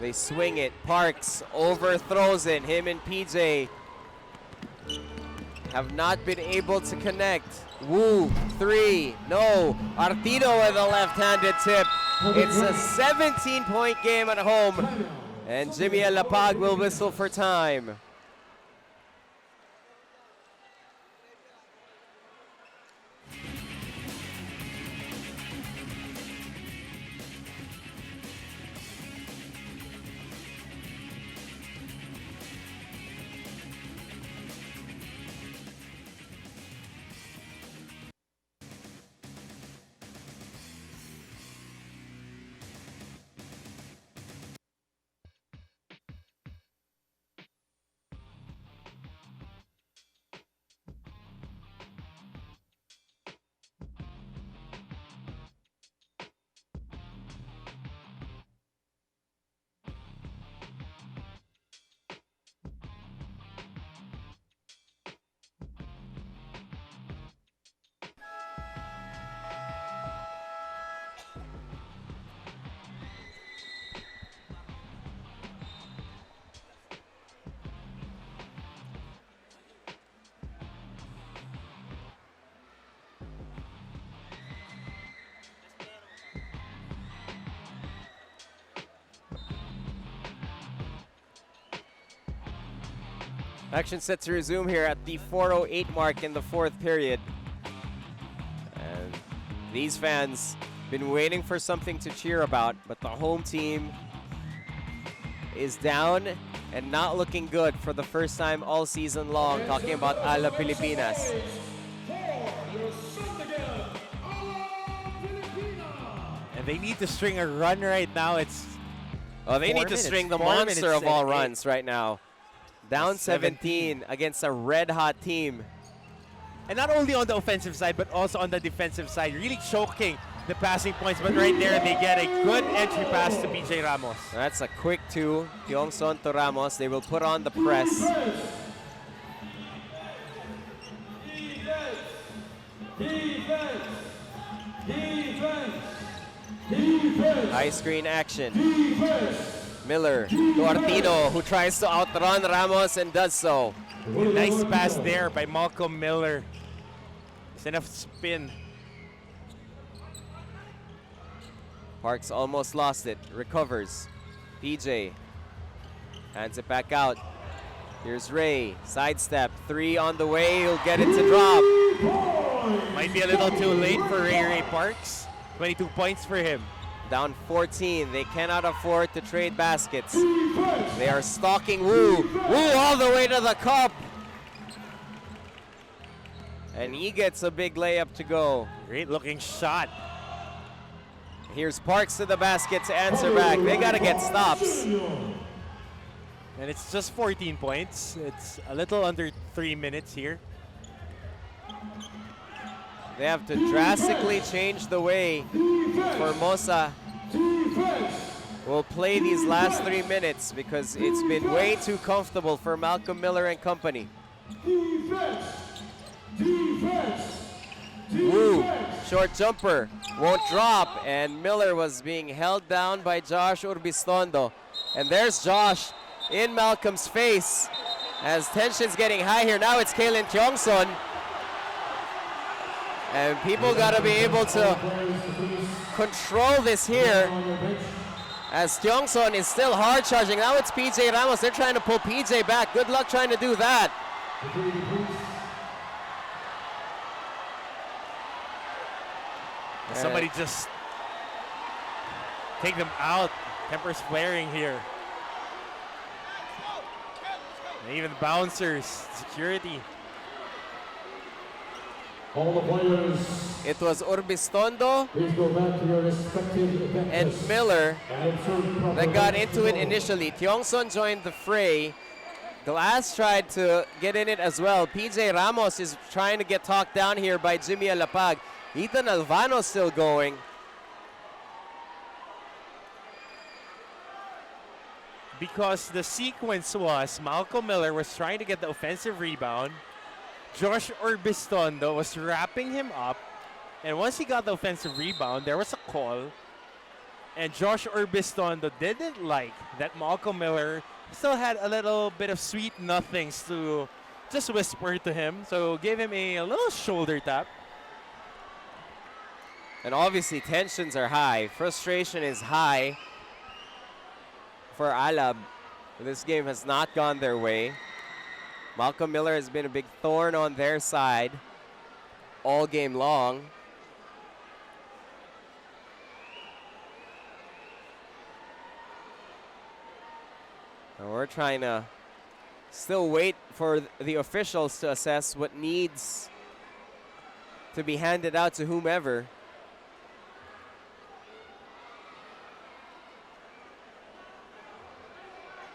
they swing it. Parks overthrows it. Him and PJ have not been able to connect. Wu, three, no. Artino with a left-handed tip. It's a 17-point game at home. And Jimmy Alapag will whistle for time. Action set to resume here at the 4:08 mark in the fourth period. And these fans been waiting for something to cheer about, but the home team is down and not looking good for the first time all season long, talking about Alab Pilipinas. And they need to string a run right now. They need to string the monster of all runs right now. Down 17 against a red-hot team. And not only on the offensive side, but also on the defensive side. Really choking the passing points. But right there, they get a good entry pass to BJ Ramos. That's a quick two. Kyong-son to Ramos. They will put on the press. Defense! High screen action. Defense! Miller to Artino, who tries to outrun Ramos and does so. Nice pass there by Malcolm Miller. It's enough spin. Parks almost lost it. Recovers. PJ hands it back out. Here's Ray. Sidestep. Three on the way. He'll get it to drop. Might be a little too late for Ray Parks. 22 points for him. Down 14. They cannot afford to trade baskets. They are stalking Wu. Wu all the way to the cup. And he gets a big layup to go. Great looking shot. Here's Parks to the basket to answer back. They got to get stops. And it's just 14 points. It's a little under 3 minutes here. They have to drastically change the way Formosa will play these last 3 minutes because it's been way too comfortable for Malcolm Miller and company. Wu, short jumper, won't drop, and Miller was being held down by Josh Urbistondo. And there's Josh in Malcolm's face. As tension's getting high here, now it's Kalen Tiongson. And people gotta be able to control this here. As Tiongson is still hard charging. Now it's PJ Ramos. They're trying to pull PJ back. Good luck trying to do that. Somebody just take them out. Tempers flaring here. And even the bouncers, security. All the players, It was Urbistondo please go back to your respective benches. and Miller And observe proper that got into it control. initially. Tiongson joined the fray. Glass tried to get in it as well. PJ Ramos is trying to get talked down here by Jimmy Alapag. Ethan Alvano still going. Because the sequence was Malcolm Miller was trying to get the offensive rebound. Josh Urbistondo was wrapping him up. And once he got the offensive rebound, there was a call. And Josh Urbistondo didn't like that Malcolm Miller still had a little bit of sweet nothings to just whisper to him. So gave him a little shoulder tap. And obviously tensions are high. Frustration is high for Alab. This game has not gone their way. Malcolm Miller has been a big thorn on their side all game long. And we're trying to still wait for the officials to assess what needs to be handed out to whomever.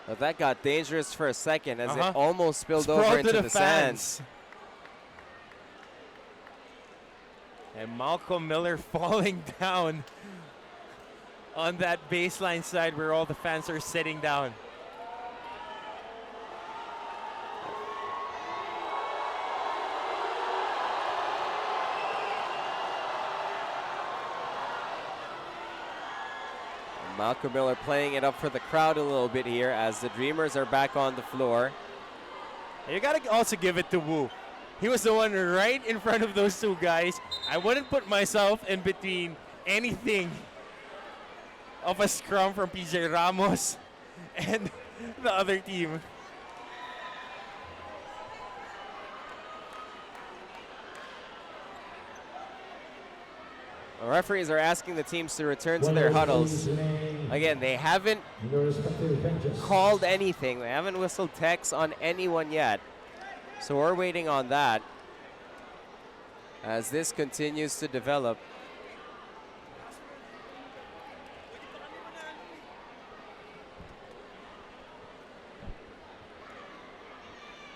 But that got dangerous for a second as it almost spilled over into the sands. And Malcolm Miller falling down on that baseline side where all the fans are sitting down. Malcolm Miller playing it up for the crowd a little bit here as the Dreamers are back on the floor. You gotta also give it to Wu. He was the one right in front of those two guys. I wouldn't put myself in between anything of a scrum from PJ Ramos and the other team. The referees are asking the teams to return to their huddles. Again, they haven't called anything. They haven't whistled techs on anyone yet. So we're waiting on that as this continues to develop.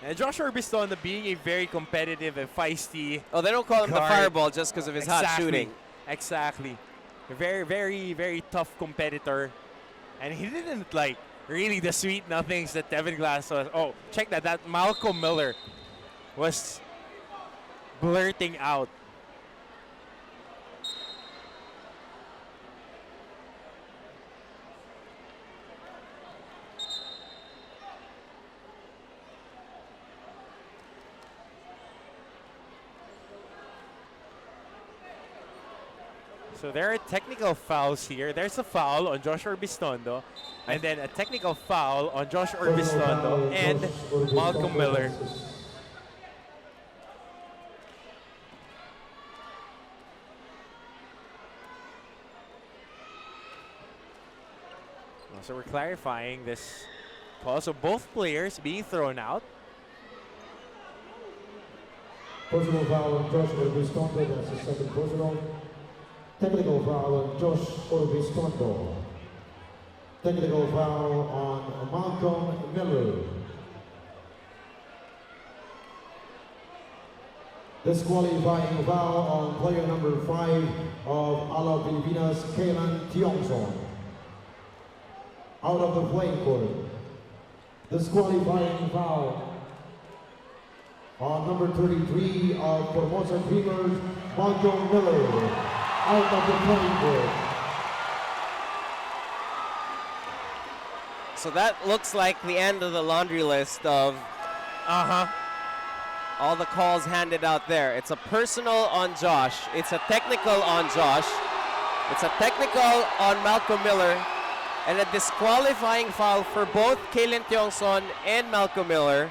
And Josh Urbistondo being a very competitive and feisty. Oh, they don't call him the guard. fireball just because of his hot shooting. Exactly. A very, very, very tough competitor. And he didn't like really the sweet nothings that Devin Glass was. Oh, check that. That Malcolm Miller was blurting out. So there are technical fouls here. There's a foul on Josh Urbistondo, and then a technical foul on Josh Urbistondo and Malcolm Miller. So we're clarifying this call. So both players being thrown out. Personal foul on Josh Urbistondo, that's the second personal. Technical foul on Josh Urbistondo. Technical foul on Malcolm Miller. Disqualifying foul on player number 5 of Alab Pilipinas, Kalen Tiongson. Out of the playing court. Disqualifying foul on number 33 of Formosa Dreamers, Macau Miller. Out of the playing court. So that looks like the end of the laundry list of All the calls handed out there. It's a personal on Josh. It's a technical on Josh. It's a technical on Malcolm Miller. And a disqualifying foul for both Kalen Tiongson and Malcolm Miller.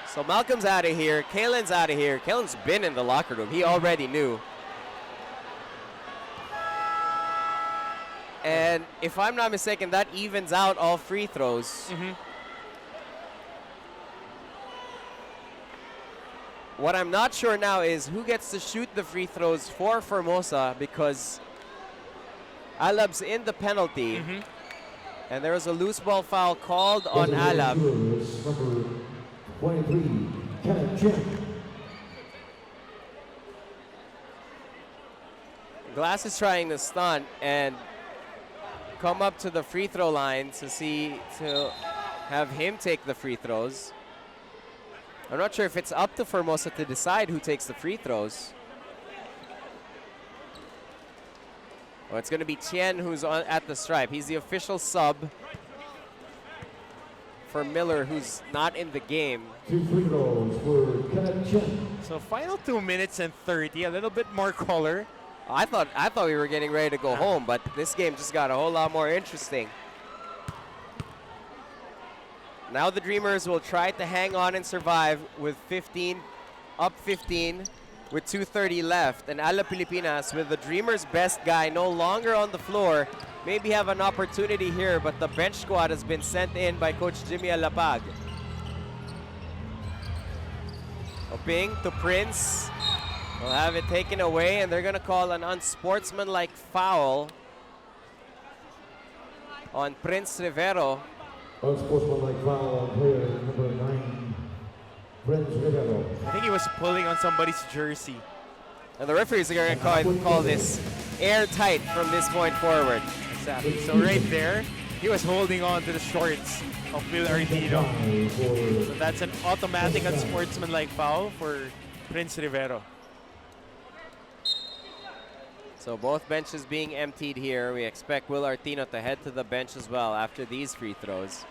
So Malcolm's out of here. Kalen's out of here. Kalen's been in the locker room. He already knew. And if I'm not mistaken, that evens out all free throws. What I'm not sure now is who gets to shoot the free throws for Formosa, because Alab's in the penalty. And there was a loose ball foul called on Alab. Number 23, Kenneth Chin. Glass is trying to stunt and come up to the free throw line to have him take the free throws. I'm not sure if it's up to Formosa to decide who takes the free throws. Well, it's going to be Tien who's at the stripe. He's the official sub for Miller, who's not in the game. 2 free throws for Kenneth Chin. So final 2 minutes and 30, a little bit more color. I thought we were getting ready to go home, but this game just got a whole lot more interesting. Now the Dreamers will try to hang on and survive with 15, up 15 with 2:30 left. And Alab Pilipinas, with the Dreamers' best guy no longer on the floor, maybe have an opportunity here, but the bench squad has been sent in by Coach Jimmy Alapag. Oping to Prince. We'll have it taken away, and they're going to call an unsportsmanlike foul on Prince Rivero. Unsportsmanlike foul on player number 9, Prince Rivero. I think he was pulling on somebody's jersey. And the referees are going to call this airtight from this point forward. Exactly. So right there, he was holding on to the shorts of Bill Ardino. So that's an automatic unsportsmanlike foul for Prince Rivero. So both benches being emptied here. We expect Will Artino to head to the bench as well after these free throws.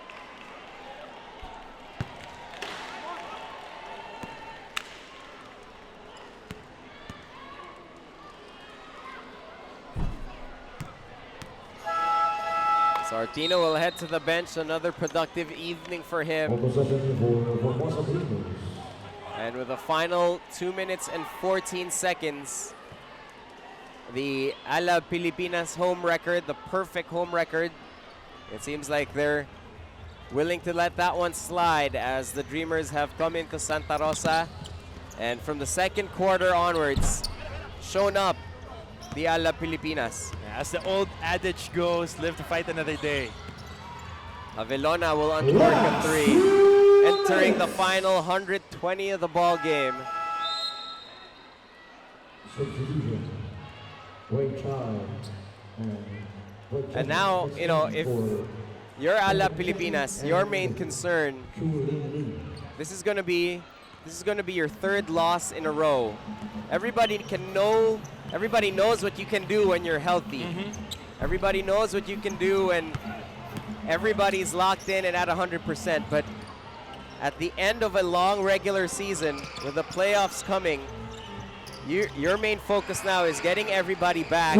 So Artino will head to the bench. Another productive evening for him. And with a final 2 minutes and 14 seconds, the Alab Pilipinas home record, the perfect home record. It seems like they're willing to let that one slide as the Dreamers have come into Santa Rosa. And from the second quarter onwards, shown up the Alab Pilipinas. As the old adage goes, live to fight another day. Avelona will uncork a three, entering the final 120 of the ball game. And now, you know, if you're Alab Pilipinas, your main concern, this is gonna be your third loss in a row. Everybody knows what you can do when you're healthy. Everybody knows what you can do when everybody's locked in and at 100%. But at the end of a long regular season, with the playoffs coming, your main focus now is getting everybody back,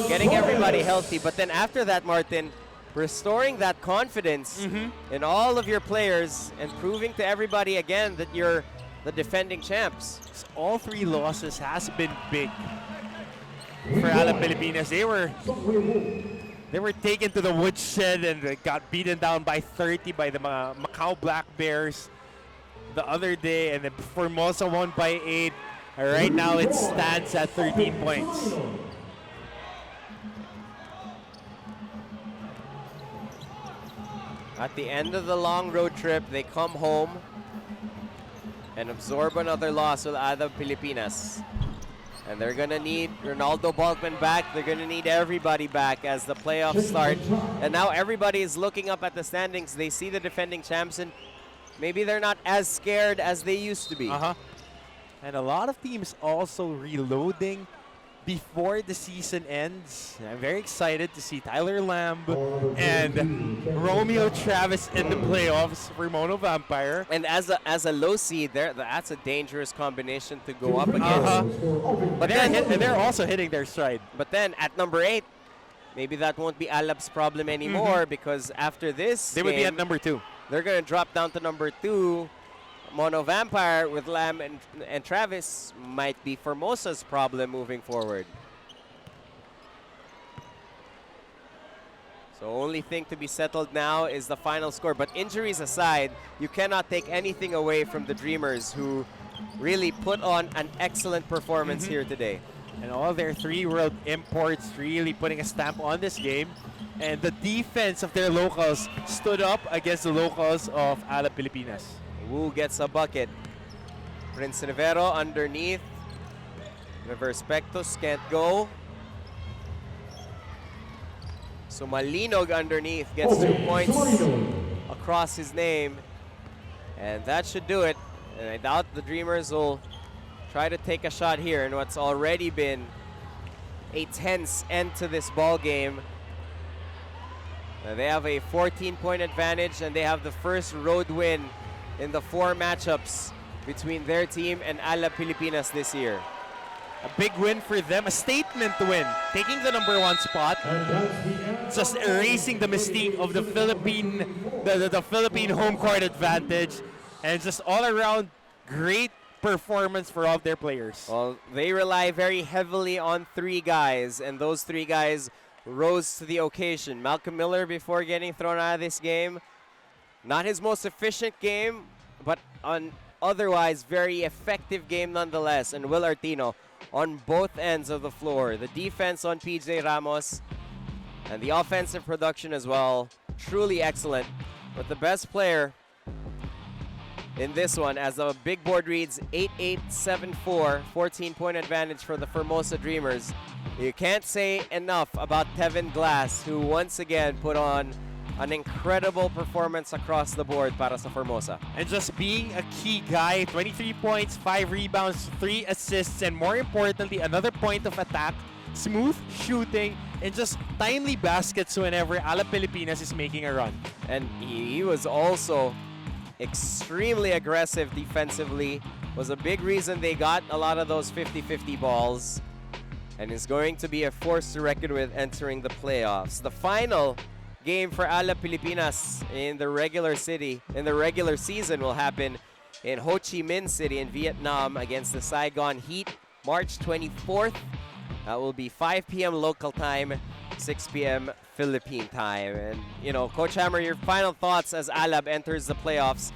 getting everybody healthy. But then after that, Martin, restoring that confidence in all of your players and proving to everybody again that you're the defending champs. All three losses has been big for Alab Pilipinas. They were taken to the woodshed and got beaten down by 30 by the Macau Black Bears the other day, and then Formosa won by 8. Right now it stands at 13 points. At the end of the long road trip, they come home and absorb another loss with Alab Pilipinas. And they're going to need Ronaldo Balkman back. They're going to need everybody back as the playoffs start. And now everybody is looking up at the standings. They see the defending champs, and maybe they're not as scared as they used to be. And a lot of teams also reloading before the season ends. I'm very excited to see Tyler Lamb and Romeo Travis in the playoffs for Mono Vampire. And as a low seed, that's a dangerous combination to go up against. But they're also hitting their stride. But then at number 8, maybe that won't be Alab's problem anymore because after this They would be at number 2. they're going to drop down to number 2. Mono Vampire with Lamb and Travis might be Formosa's problem moving forward. So only thing to be settled now is the final score. But injuries aside, you cannot take anything away from the Dreamers who really put on an excellent performance here today. And all their 3 world imports really putting a stamp on this game. And the defense of their locals stood up against the locals of Alab Pilipinas. Wu gets a bucket. Prince Rivero underneath. Reverse Pectos can't go. So Malinog underneath gets 2 points across his name. And that should do it. And I doubt the Dreamers will try to take a shot here in what's already been a tense end to this ball game. They have a 14-point advantage and they have the first road win in the 4 matchups between their team and Alab Pilipinas this year. A big win for them, a statement win, taking the number 1 spot, just erasing the mystique of the Philippine home court advantage, and just all around great performance for all of their players. Well, they rely very heavily on 3 guys, and those 3 guys rose to the occasion. Malcolm Miller, before getting thrown out of this game, not his most efficient game, but an otherwise very effective game nonetheless. And Will Artino on both ends of the floor. The defense on PJ Ramos and the offensive production as well. Truly excellent. But the best player in this one, as the big board reads, 8-8-7-4, 14-point advantage for the Formosa Dreamers. You can't say enough about Tevin Glass, who once again put on an incredible performance across the board para sa Formosa. And just being a key guy, 23 points, 5 rebounds, 3 assists, and more importantly, another point of attack, smooth shooting, and just timely baskets whenever Alab Pilipinas is making a run. And he was also extremely aggressive defensively. Was a big reason they got a lot of those 50-50 balls. And is going to be a force to reckon with entering the playoffs. The final game for Alab Pilipinas in the regular season will happen in Ho Chi Minh City in Vietnam against the Saigon Heat, March 24th. That will be 5 p.m. local time, 6 p.m. Philippine time. And, you know, Coach Hammer, your final thoughts as Alab enters the playoffs.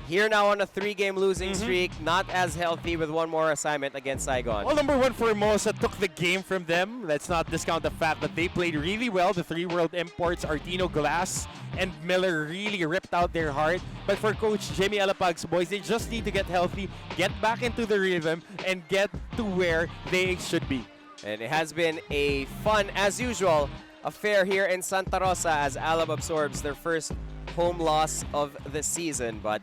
Here now on a 3-game losing streak, not as healthy with one more assignment against Saigon. Well, number 1, Formosa took the game from them. Let's not discount the fact that they played really well. The 3 world imports, Artino, Glass, and Miller really ripped out their heart. But for Coach Jamie Alapag's boys, they just need to get healthy, get back into the rhythm, and get to where they should be. And it has been a fun, as usual, affair here in Santa Rosa as Alab absorbs their first home loss of the season. But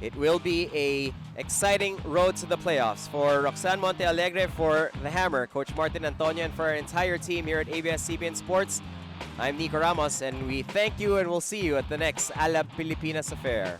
it will be a exciting road to the playoffs. For Roxanne Montealegre, for The Hammer, Coach Martin Antonio, and for our entire team here at ABS-CBN Sports, I'm Nico Ramos, and we thank you and we'll see you at the next Alab Pilipinas affair.